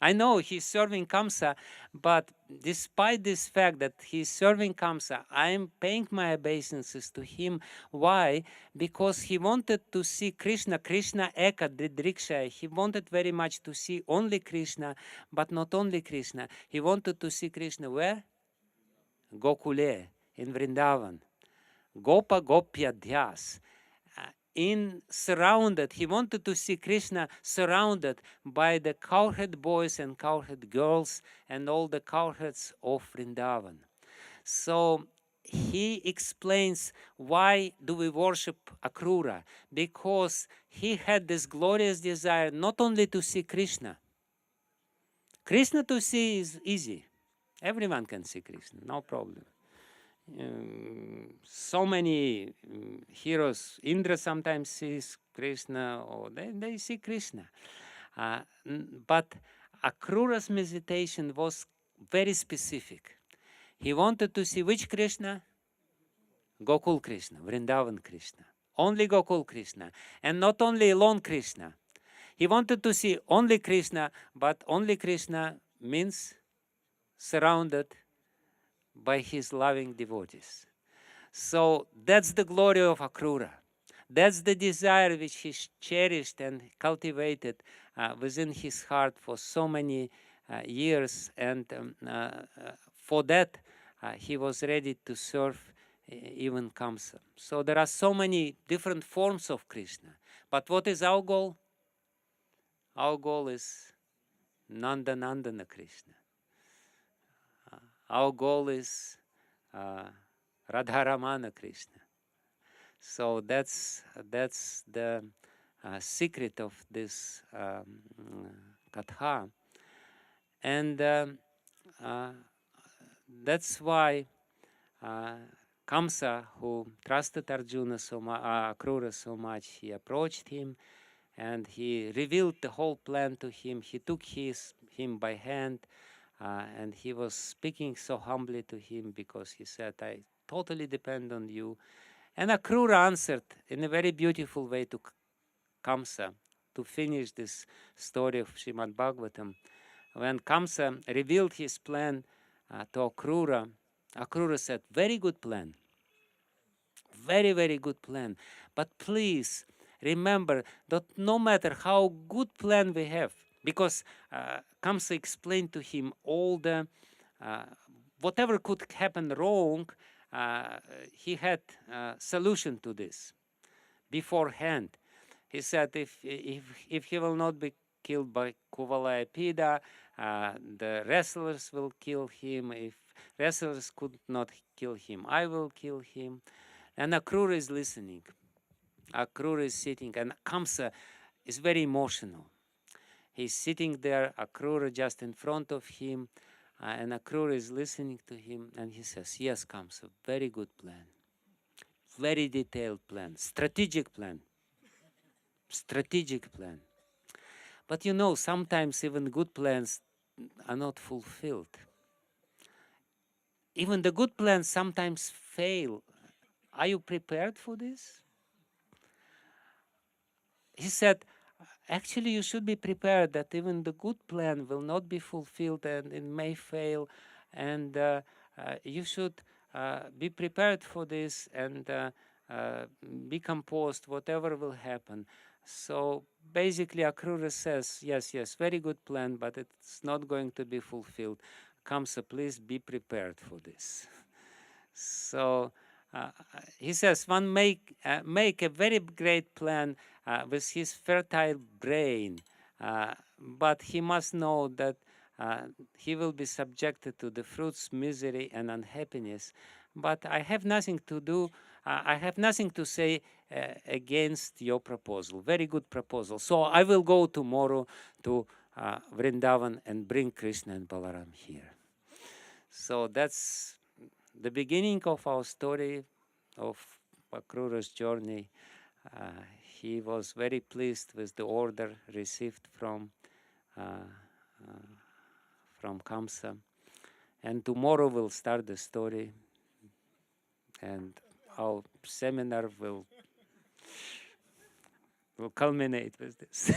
S1: I know he's serving Kamsa, but despite this fact that he's serving Kamsa, I'm paying my obeisances to him. Why? Because he wanted to see Krishna, Krishna Eka Didriksha. He wanted very much to see only Krishna, but not only Krishna. He wanted to see Krishna where? Gokule, in Vrindavan. Gopa Gopya Dhyas. Surrounded, he wanted to see Krishna surrounded by the cowherd boys and cowherd girls and all the cowherds of Vrindavan. So he explains why do we worship Akrura? Because he had this glorious desire not only to see Krishna. Krishna to see is easy. Everyone can see Krishna, no problem. So many heroes, Indra sometimes sees Krishna, or they see Krishna. But Akrura's meditation was very specific. He wanted to see which Krishna? Gokul Krishna, Vrindavan Krishna. Only Gokul Krishna. And not only alone Krishna. He wanted to see only Krishna, but only Krishna means surrounded by his loving devotees. So that's the glory of Akrura. That's the desire which he cherished and cultivated within his heart for so many years. And for that, he was ready to serve even Kamsa. So there are so many different forms of Krishna. But what is our goal? Our goal is Nanda Nandana Krishna. Our goal is Radharamana Krishna. So that's the secret of this katha, and that's why Kamsa, who trusted Arjuna Akrura so much, he approached him and he revealed the whole plan to him. He took him by hand. And he was speaking so humbly to him because he said, I totally depend on you. And Akrura answered in a very beautiful way to Kamsa to finish this story of Srimad Bhagavatam. When Kamsa revealed his plan to Akrura, Akrura said, very good plan. Very, very good plan. But please remember that no matter how good plan we have, because Kamsa explained to him all the whatever could happen wrong, he had a solution to this beforehand. He said if he will not be killed by Kuvalaya Pida, the wrestlers will kill him. If wrestlers could not kill him, I will kill him. And Akrura is listening. Akrura is sitting, and Kamsa is very emotional. He's sitting there, Akrura just in front of him, and Akrura is listening to him, and he says, yes, Kamsa, very good plan. Very detailed plan, strategic plan. Strategic plan. But you know, sometimes even good plans are not fulfilled. Even the good plans sometimes fail. Are you prepared for this? He said, actually, you should be prepared that even the good plan will not be fulfilled and it may fail. And you should be prepared for this and be composed, whatever will happen. So basically, Akrura says, yes, very good plan, but it's not going to be fulfilled. Kamsa, please be prepared for this. So he says, one make a very great plan with his fertile brain, but he must know that he will be subjected to the fruits, misery, and unhappiness. But I have nothing to do. I have nothing to say against your proposal. Very good proposal. So I will go tomorrow to Vrindavan and bring Krishna and Balaram here. So that's the beginning of our story of Akrura's journey. He was very pleased with the order received from Kamsa. And tomorrow we'll start the story, and our seminar will culminate with this.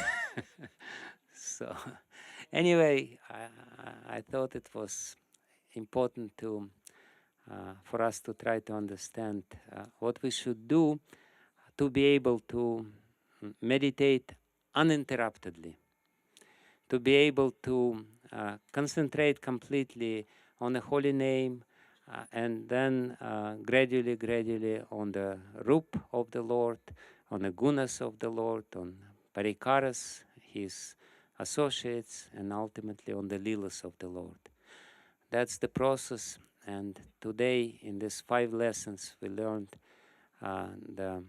S1: So anyway, I thought it was important to for us to try to understand what we should do to be able to meditate uninterruptedly, to be able to concentrate completely on the holy name, and then gradually on the Rup of the Lord, on the Gunas of the Lord, on Parikaras, his associates, and ultimately on the Leelas of the Lord. That's the process. And today, in these 5 lessons, we learned the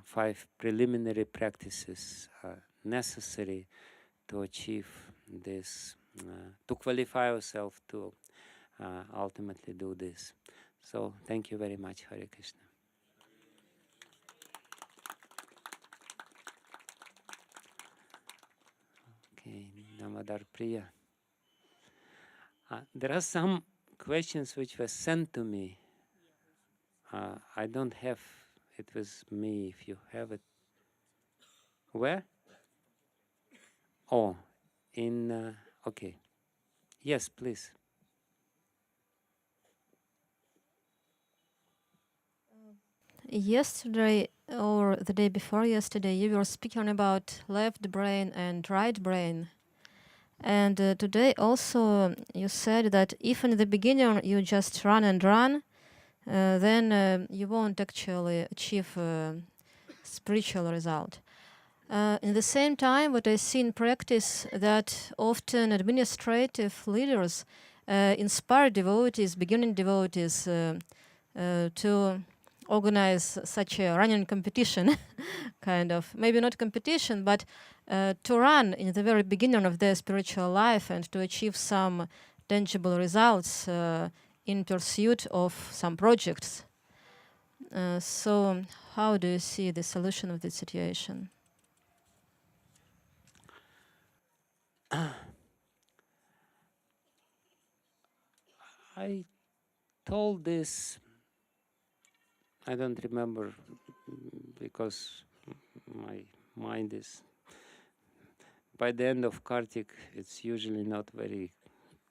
S1: 5 preliminary practices necessary to achieve this, to qualify ourselves to ultimately do this. So, thank you very much, Hare Krishna. Okay, Namadar Priya. There are some questions which were sent to me. I don't have it with me. If you have it, where? Oh, in okay. Yes, please.
S2: Yesterday or the day before yesterday, you were speaking about left brain and right brain. And today also you said that if in the beginning you just run and run, then you won't actually achieve spiritual result. In the same time, what I see in practice that often administrative leaders inspire devotees, beginning devotees, to organize such a running competition, kind of, maybe not competition, but to run in the very beginning of their spiritual life and to achieve some tangible results in pursuit of some projects. So how do you see the solution of this situation?
S1: I told this, I don't remember because my mind is, by the end of Kartik, it's usually not very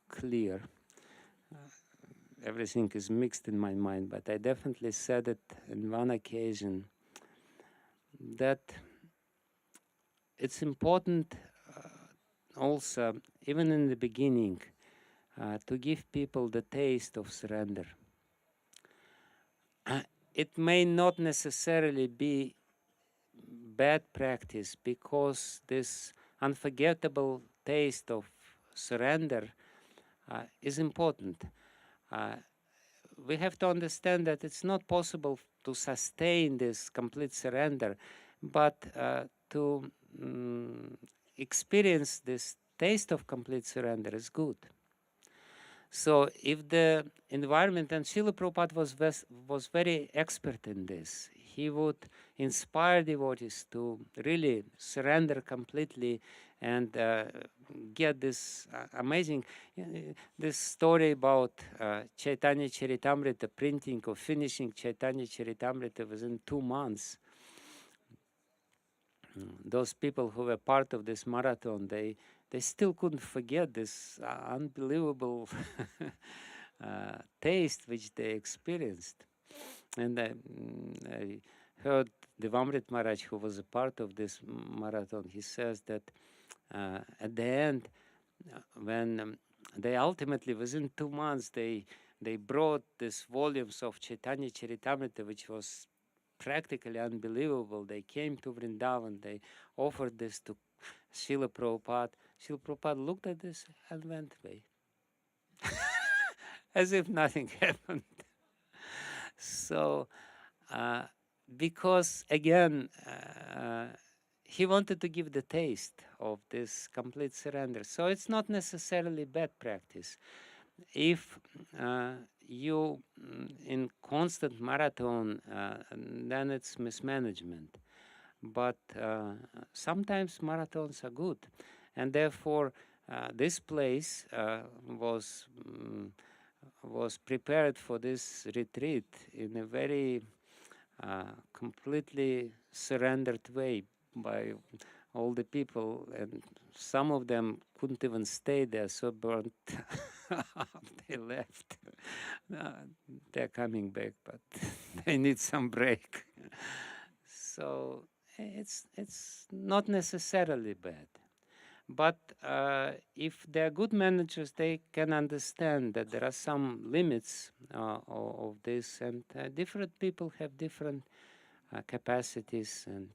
S1: clear. Everything is mixed in my mind, but I definitely said it on one occasion that it's important also, even in the beginning, to give people the taste of surrender. It may not necessarily be bad practice, because this unforgettable taste of surrender is important. We have to understand that it's not possible to sustain this complete surrender, but to experience this taste of complete surrender is good. So if the environment, and Srila Prabhupada was very expert in this, he would inspire devotees to really surrender completely and get this amazing, this story about Chaitanya Charitamrita, printing or finishing Chaitanya Charitamrita within 2 months. Those people who were part of this marathon, they still couldn't forget this unbelievable taste which they experienced. And I heard Devamrit Maharaj, who was a part of this marathon, he says that at the end, when they ultimately, within 2 months, they brought these volumes of Chaitanya Charitamrita, which was practically unbelievable. They came to Vrindavan, they offered this to Srila Prabhupada. Srila Prabhupada looked at this and went away. As if nothing happened. So, because again, he wanted to give the taste of this complete surrender. So it's not necessarily bad practice. If you in constant marathon, then it's mismanagement. But sometimes marathons are good, and therefore this place was prepared for this retreat in a very completely surrendered way by all the people, and some of them couldn't even stay there, so burnt up, they left. They're coming back, but they need some break. So it's not necessarily bad. But if they're good managers, they can understand that there are some limits of this, and different people have different capacities, and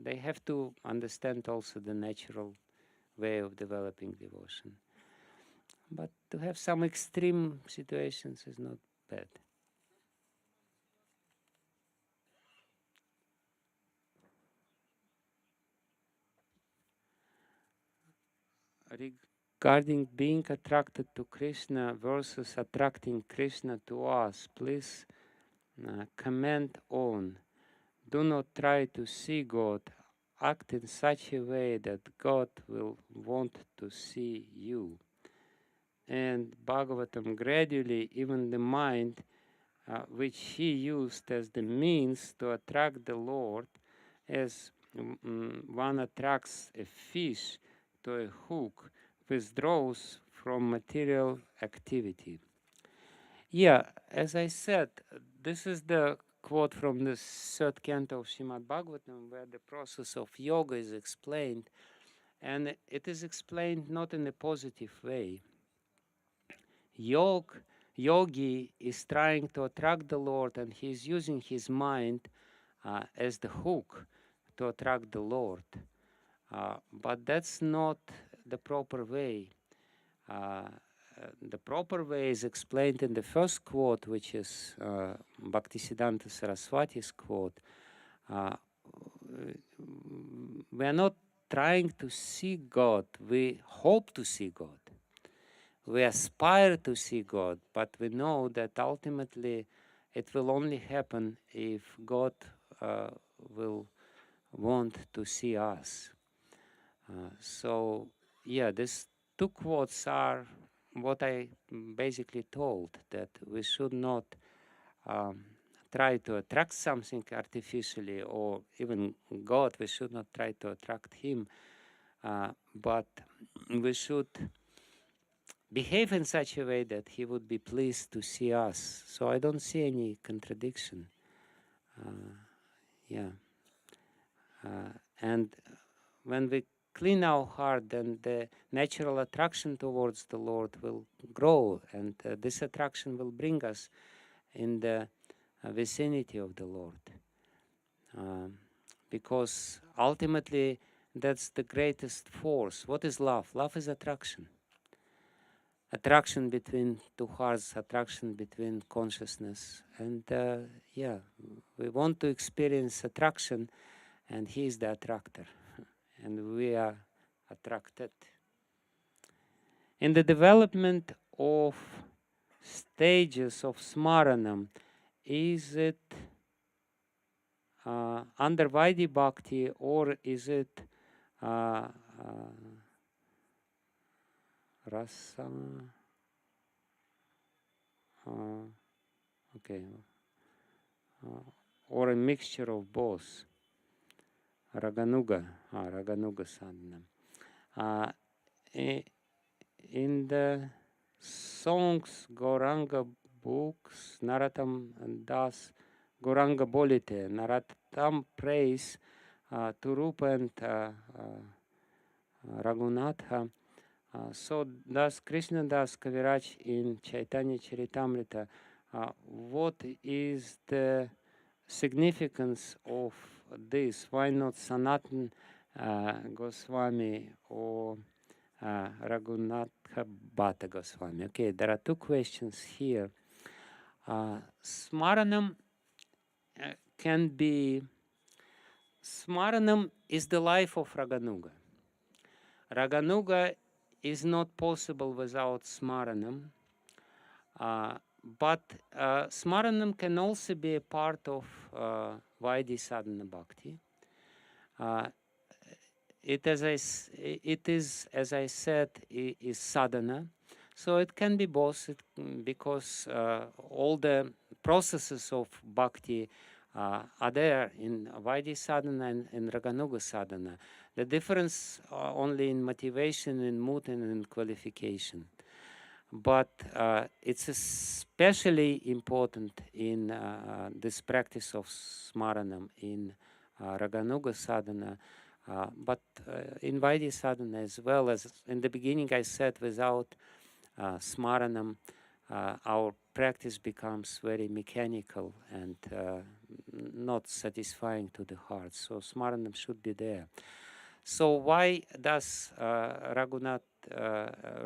S1: they have to understand also the natural way of developing devotion. But to have some extreme situations is not bad. Regarding being attracted to Krishna versus attracting Krishna to us, please comment on. Do not try to see God. Act in such a way that God will want to see you. And Bhagavatam, gradually, even the mind, which he used as the means to attract the Lord, as one attracts a fish to a hook, withdraws from material activity. Yeah, as I said, this is the quote from the third canto of Srimad Bhagavatam, where the process of yoga is explained, and it is explained not in a positive way. Yogi is trying to attract the Lord, and he is using his mind as the hook to attract the Lord. But that's not the proper way. The proper way is explained in the first quote, which is Bhaktisiddhanta Saraswati's quote. We are not trying to see God, we hope to see God. We aspire to see God, but we know that ultimately it will only happen if God will want to see us. So, yeah, these two quotes are what I basically told, that we should not try to attract something artificially, or even God, we should not try to attract Him, but we should behave in such a way that He would be pleased to see us. So I don't see any contradiction. And when we clean our heart, then the natural attraction towards the Lord will grow, and this attraction will bring us in the vicinity of the Lord. Because ultimately that's the greatest force. What is love? Love is attraction. Attraction between two hearts, attraction between consciousness. And yeah, we want to experience attraction, and He is the attractor. And we are attracted. In the development of stages of Smaranam, is it under Vaidhi Bhakti, or is it Rasa? Okay. Or a mixture of both? Raganuga. Raganuga sadhana. In the songs, Gauranga books, Narottam Das Gauranga Bolite, Narottam prays to Rupa and Raghunatha. So does Krishna Das Kaviraj in Chaitanya Charitamrita. What is the significance of this? Why not Sanatan Goswami or Raghunatha Bhatta Goswami? Okay, there are two questions here. Smaranam can be... Smaranam is the life of Raganuga. Raganuga is not possible without Smaranam. But Smaranam can also be a part of Vaidhi Sadhana Bhakti. It is, as I said, is sadhana. So it can be both, because all the processes of bhakti are there in Vaidhi sadhana and in Raganuga sadhana. The difference only in motivation, in mood, and in qualification. But it's especially important in this practice of Smaranam, in Raganuga sadhana, but in Vaidhi sadhana as well. As in the beginning I said, without Smaranam, our practice becomes very mechanical and not satisfying to the heart. So Smaranam should be there. So why does Raghunath,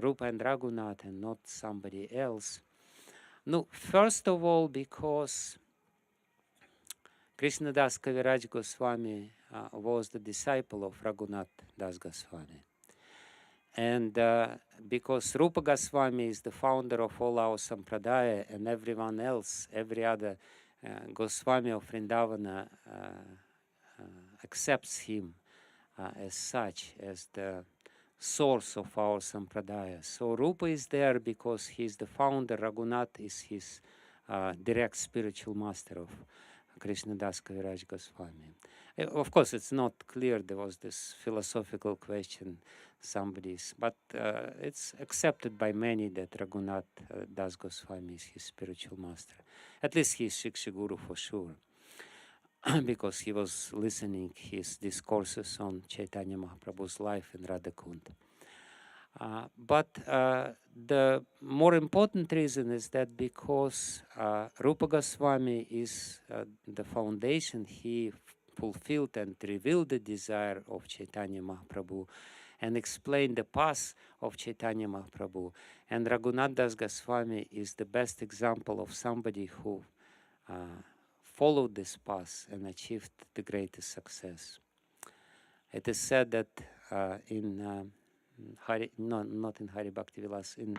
S1: Rupa and Raghunath, and not somebody else? No, first of all, because Krishna Das Kaviraj Goswami was the disciple of Raghunath Das Goswami. And because Rupa Goswami is the founder of all our sampradaya, and everyone else, every other Goswami of Vrindavana accepts him as such, as the source of our sampradaya. So Rupa is there because he's the founder. Raghunath is his direct spiritual master of Krishna Das Kaviraj Goswami. Of course, it's not clear. There was this philosophical question, but it's accepted by many that Raghunath Das Goswami is his spiritual master. At least he is Shiksha Guru for sure, because he was listening his discourses on Chaitanya Mahaprabhu's life in Radhakund. But the more important reason is that because Rupa Goswami is the foundation, he fulfilled and revealed the desire of Chaitanya Mahaprabhu and explained the path of Chaitanya Mahaprabhu. And Raghunath Das Goswami is the best example of somebody who followed this path and achieved the greatest success. It is said that in not in Hari Bhakti Vilas, in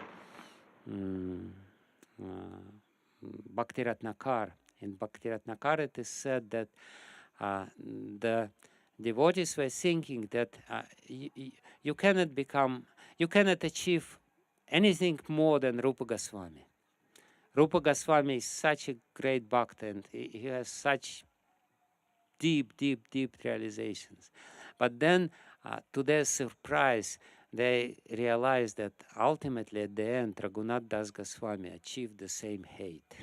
S1: Bhakti Ratnakar. In Bhakti Ratnakar it is said that the devotees were thinking that you cannot achieve anything more than Rupa Goswami. Rupa Goswami is such a great bhakta, and he has such deep realizations. But then, to their surprise, they realized that ultimately at the end, Raghunath Das Goswami achieved the same height.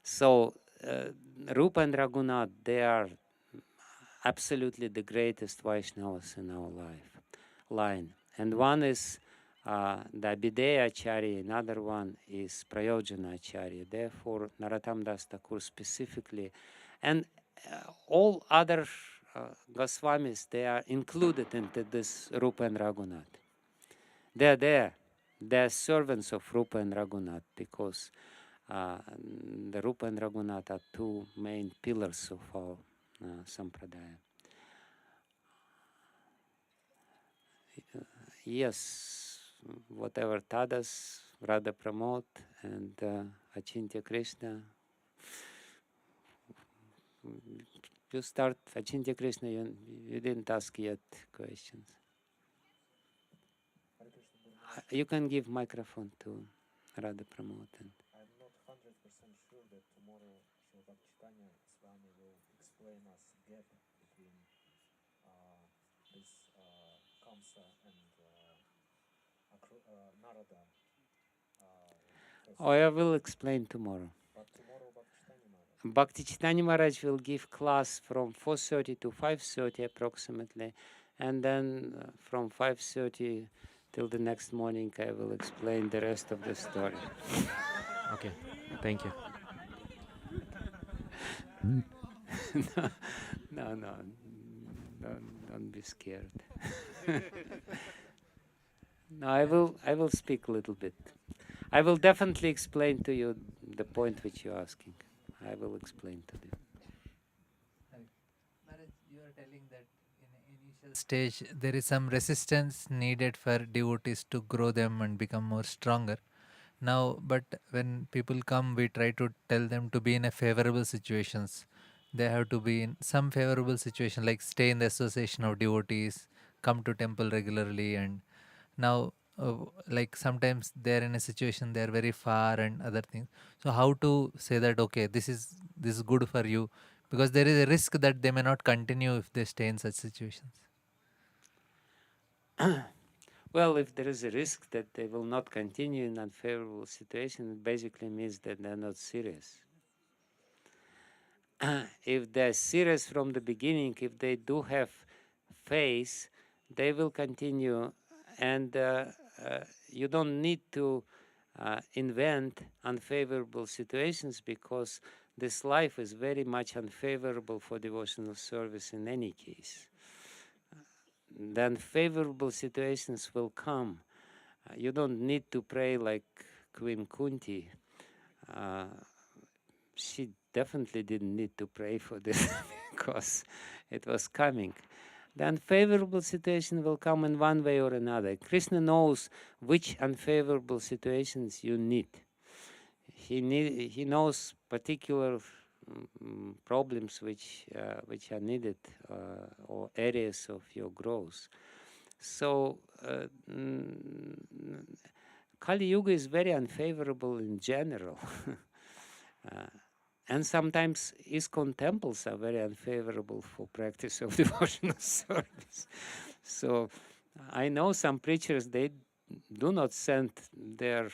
S1: So Rupa and Raghunath, they are absolutely the greatest Vaishnavas in our line. And one is the Abhideya Acharya, another one is Prayojana Acharya. Therefore, Narottam Das Thakur specifically, and all other Goswamis, they are included into this Rupa and Raghunath. They are there. They are servants of Rupa and Raghunath because the Rupa and Raghunath are two main pillars of our sampradaya. Yes, whatever Tadas, Radha Pramod, and Achintya Krishna. You start, Achintya Krishna, you didn't ask yet questions. You can give microphone to Radha Pramod. And
S3: I'm not 100% sure that tomorrow Srila Chaitanya Swami will explain us gap between this Kamsa and Narada.
S1: I will explain tomorrow.
S3: But tomorrow Bhakti Chaitanya Maharaj.
S1: Bhakti Chaitanya Maharaj will give class from 4:30 to 5:30 approximately, and then from 5:30 till the next morning I will explain the rest of the story.
S4: Okay, thank you.
S1: No, don't be scared. No, I will speak a little bit. I will definitely explain to you the point which you're asking. I will explain to you.
S5: Maharaj, you are telling that in an initial stage there is some resistance needed for devotees to grow them and become more stronger. Now, but when people come, we try to tell them to be in a favorable situations. They have to be in some favorable situation, like stay in the association of devotees, come to temple regularly, and now like sometimes they're in a situation they're very far and other things. So how to say that okay, this is good for you, because there is a risk that they may not continue if they stay in such situations.
S1: Well, if there is a risk that they will not continue in unfavorable situation, it basically means that they're not serious. If they're serious from the beginning, if they do have faith, they will continue, and you don't need to invent unfavorable situations, because this life is very much unfavorable for devotional service in any case. Then favorable situations will come. You don't need to pray like Queen Kunti. She definitely didn't need to pray for this because it was coming. The unfavorable situation will come in one way or another. Krishna knows which unfavorable situations you need. He knows particular problems which are needed or areas of your growth. So Kali Yuga is very unfavorable in general. And sometimes ISKCON temples are very unfavorable for practice of devotional service. So I know some preachers, they do not send their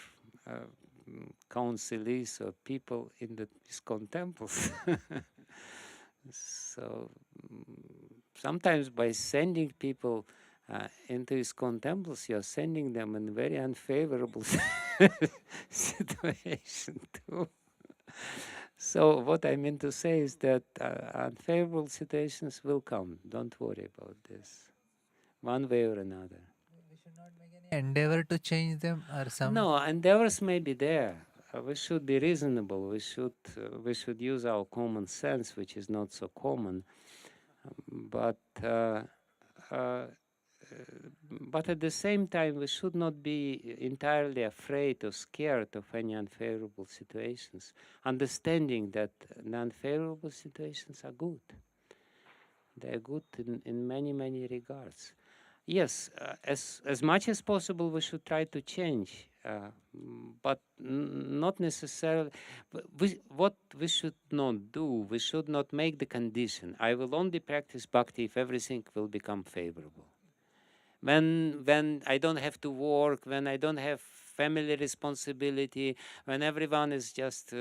S1: counselees or people in the ISKCON temples. So sometimes by sending people into ISKCON temples, you're sending them in very unfavorable situation too. So what I mean to say is that unfavorable situations will come. Don't worry about this, one way or another.
S5: We should not make any endeavor to change them, or some.
S1: No, endeavors may be there. We should be reasonable. We should use our common sense, which is not so common. But at the same time, we should not be entirely afraid or scared of any unfavorable situations, understanding that the unfavorable situations are good. They are good in many, many regards. Yes, as much as possible, we should try to change, but not necessarily. What we should not do, we should not make the condition. I will only practice bhakti if everything will become favorable. When I don't have to work, when I don't have family responsibility, when everyone is just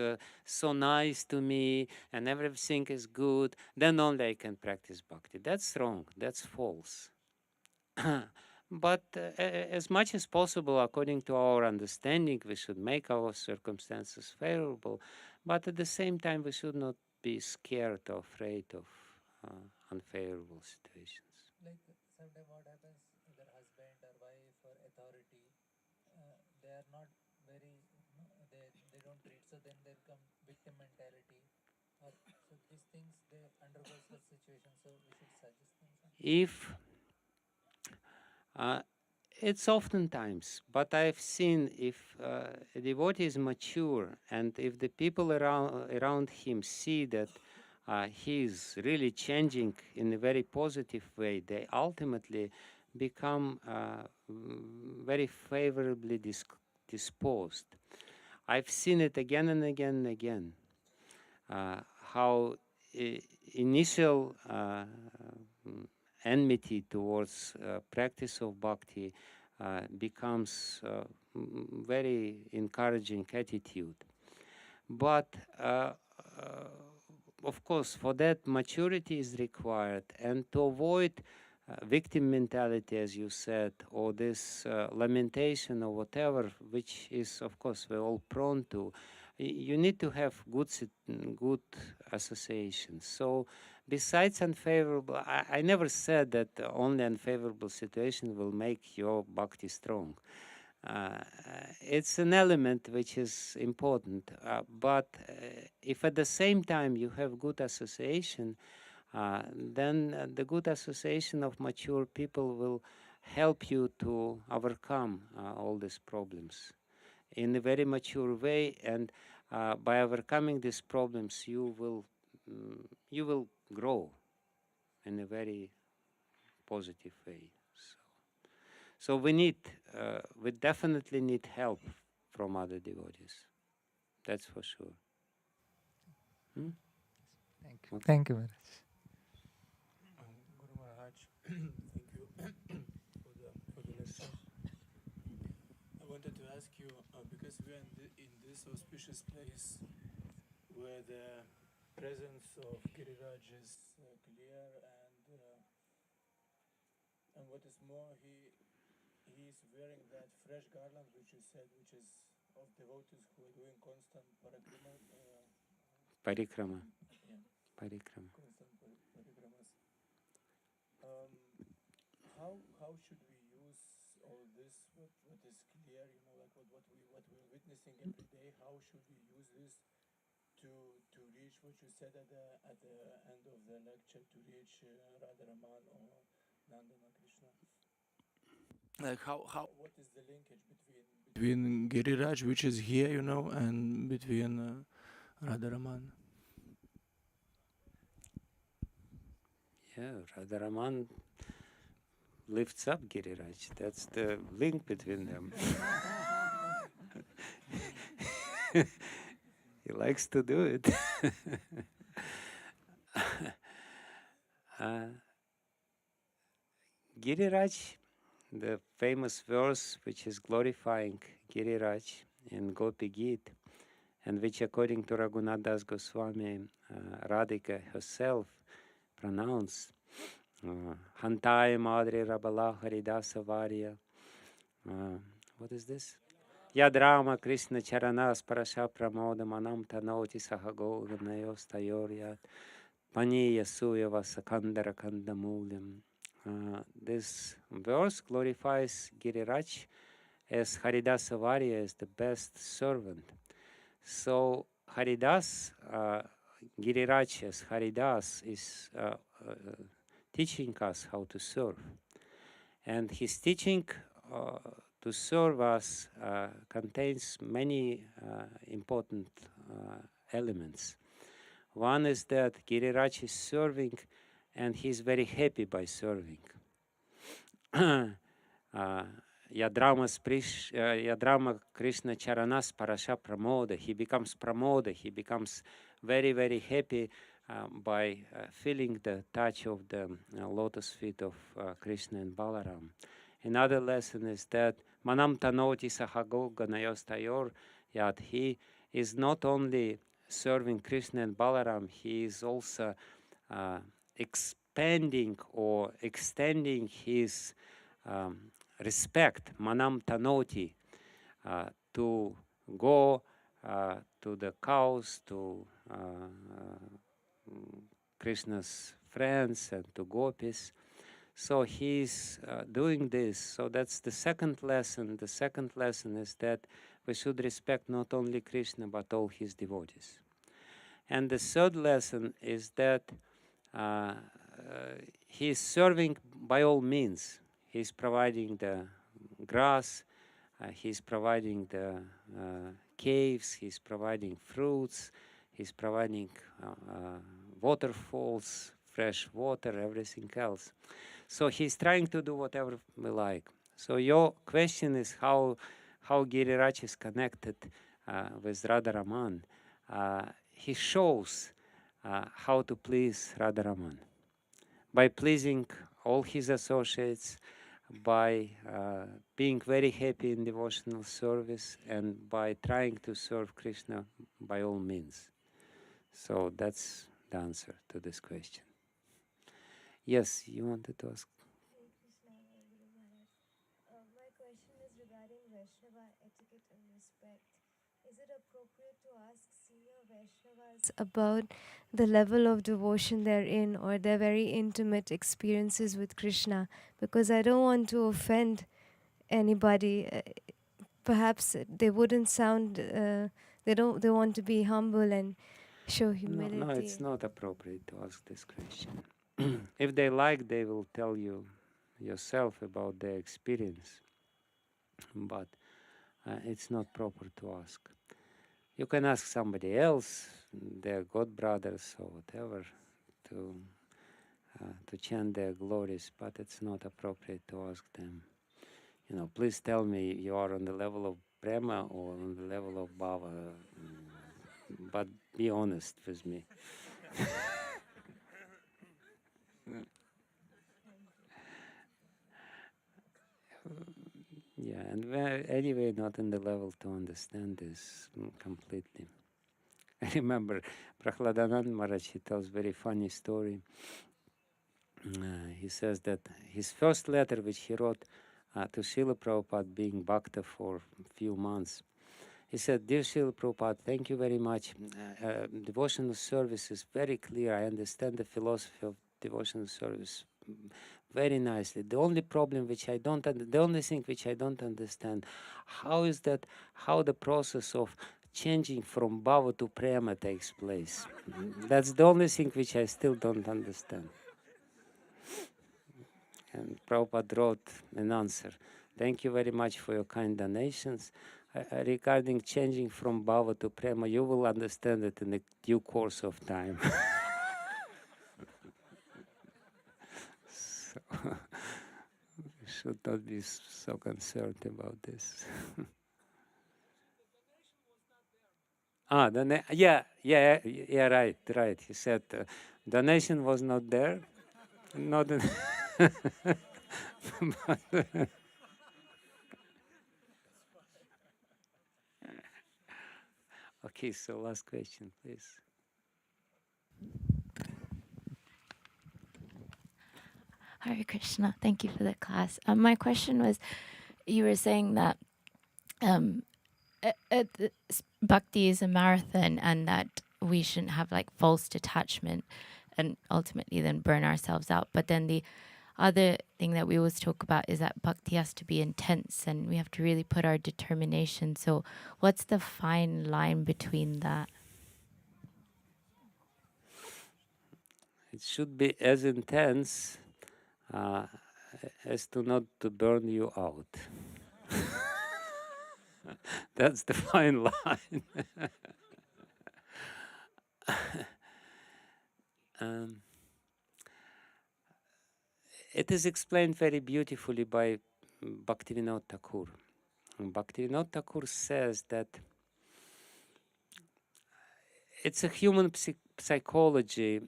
S1: so nice to me and everything is good, then only I can practice bhakti. That's wrong. That's false. But as much as possible, according to our understanding, we should make our circumstances favorable. But at the same time, we should not be scared or afraid of unfavorable situations.
S5: Like sometimes what happens, either husband or wife or authority, they are not very, they don't treat, so then there come victim mentality, or so these things they undergo such situations. So we should suggest them something.
S1: If it's oftentimes, but I've seen if a devotee is mature and if the people around him see that he is really changing in a very positive way, they ultimately become very favorably disposed. I've seen it again and again and again, how initial enmity towards practice of bhakti becomes very encouraging attitude. But of course, for that maturity is required, and to avoid victim mentality, as you said, or this lamentation or whatever, which is, of course, we're all prone to, you need to have good associations. So besides unfavorable, I never said that only unfavorable situation will make your bhakti strong. It's an element which is important, but if at the same time you have good association, then the good association of mature people will help you to overcome all these problems in a very mature way, and by overcoming these problems you will grow in a very positive way. So we definitely need help from other devotees. That's for sure.
S5: Thank you. Okay. Thank you very much.
S3: Guru Maharaj, thank you for the lecture. I wanted to ask you, because we are in this auspicious place where the presence of Giriraj is clear, and what is more, he is wearing that fresh garland which you said, which is of devotees who are doing constant parikrama.
S1: Parikrama.
S3: Yeah.
S1: Parikrama.
S3: Constant parikramas. How should we use all this? What is clear, like what we're witnessing every day? How should we use this to reach what you said at the end of the lecture, to reach Radharaman or Nandana Krishna? Like how what is the linkage between Giriraj, which is here, and between Radharaman?
S1: Yeah, Radharaman lifts up Giriraj. That's the link between them. He likes to do it. Giriraj, the famous verse which is glorifying Giriraj in Gopi Gita, and which according to Raghunath Das Goswami, Radhika herself pronounced, Hantai Madre Rabala Haridasa Varya. What is this? Yadrama Krishna Charanas Parasha Pramoda Manam Tanoti Sahagoga Nayostayoryat Paniya Suyava Sakandara Kandamulim. This verse glorifies Giriraj as Haridasa Varya, as the best servant. So Haridas, Giriraj as Haridas is teaching us how to serve. And his teaching to serve us contains many important elements. One is that Giriraj is serving and he's very happy by serving. Yadrama Krishna Charanas Parasha Pramoda. He becomes Pramoda. He becomes very, very happy by feeling the touch of the lotus feet of Krishna and Balaram. Another lesson is that Manam tanoti sahago ganayostayor, yet he is not only serving Krishna and Balaram, he is also expanding or extending his respect, manam tanoti, to go to the cows, to Krishna's friends and to gopis. So he's doing this. So that's the second lesson. The second lesson is that we should respect not only Krishna but all his devotees. And the third lesson is that he's serving by all means. He's providing the grass, he's providing the caves, he's providing fruits, he's providing waterfalls, fresh water, everything else. So he's trying to do whatever we like. So your question is how Giriraj is connected with Radharaman. He shows how to please Radharaman by pleasing all his associates, by being very happy in devotional service, and by trying to serve Krishna by all means. So that's the answer to this question. Yes, you wanted to ask?
S6: Hare Krishna, Guru Maharaj. My question is regarding Vaishnava etiquette and respect. Is it appropriate to ask senior Vaishnavas about the level of devotion they're in or their very intimate experiences with Krishna? Because I don't want to offend anybody. Perhaps they wouldn't sound. They want to be humble and show humility.
S1: No, it's not appropriate to ask this question. If they like, they will tell you yourself about their experience. But it's not proper to ask. You can ask somebody else, their god brothers or whatever, to chant their glories, but it's not appropriate to ask them. You know, please tell me you are on the level of Prema or on the level of Bhava, but be honest with me. Yeah, and we're anyway not in the level to understand this completely. I remember Prahladanand Maharaj, he tells very funny story. He says that his first letter which he wrote to Srila Prabhupada, being Bhakta for a few months, he said, "Dear Srila Prabhupada, thank you very much. Devotional service is very clear. I understand the philosophy of devotional service very nicely. The only problem which I don't, the only thing which I don't understand, how is that, how the process of changing from bhava to prema takes place. That's the only thing which I still don't understand." And Prabhupada wrote an answer. "Thank you very much for your kind donations. Regarding changing from bhava to prema, you will understand it in the due course of time." So, you should not be so concerned about this. Yeah, right. He said donation was not there. Not in Okay, so last question, please.
S7: Hare Krishna. Thank you for the class. My question was, you were saying that bhakti is a marathon and that we shouldn't have like false detachment and ultimately then burn ourselves out. But then the other thing that we always talk about is that bhakti has to be intense and we have to really put our determination. So what's the fine line between that?
S1: It should be as intense as to not to burn you out. That's the fine line. It is explained very beautifully by Bhaktivinoda Thakur. Bhaktivinoda Thakur says that it's a human psychology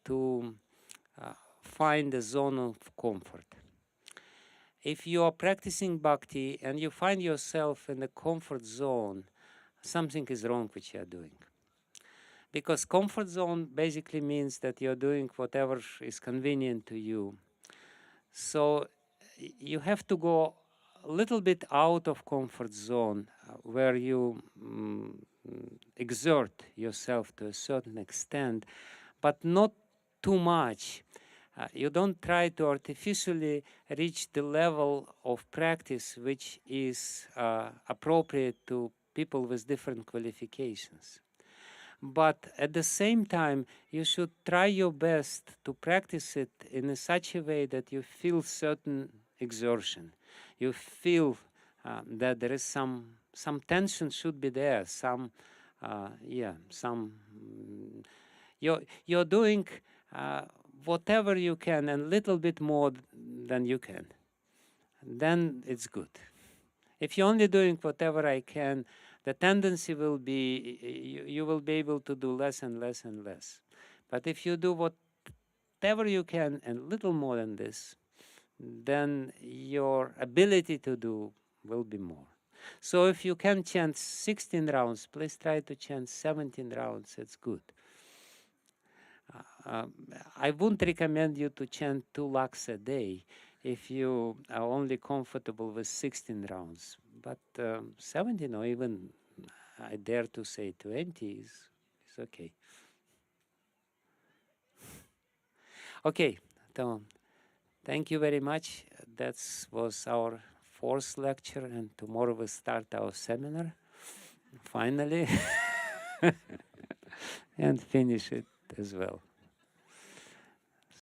S1: to find a zone of comfort. if you are practicing bhakti and you find yourself in the comfort zone, something is wrong which you are doing. Because comfort zone basically means that you're doing whatever is convenient to you. So you have to go a little bit out of comfort zone where you exert yourself to a certain extent, but not too much. You don't try to artificially reach the level of practice which is appropriate to people with different qualifications. But at the same time, you should try your best to practice it in such a way that you feel certain exertion. You feel that there is some tension should be there, you're doing whatever you can and little bit more than you can. Then it's good. If you're only doing whatever I can, the tendency will be you will be able to do less and less and less. But if you do whatever you can and little more than this, then your ability to do will be more. So if you can chant 16 rounds, please try to chant 17 rounds. It's good. I wouldn't recommend you to chant 2 lakhs a day if you are only comfortable with 16 rounds. But 17 or even, I dare to say 20 is okay. Okay, so thank you very much. That was our 4th lecture, and tomorrow we'll start our seminar, finally, and finish it as well.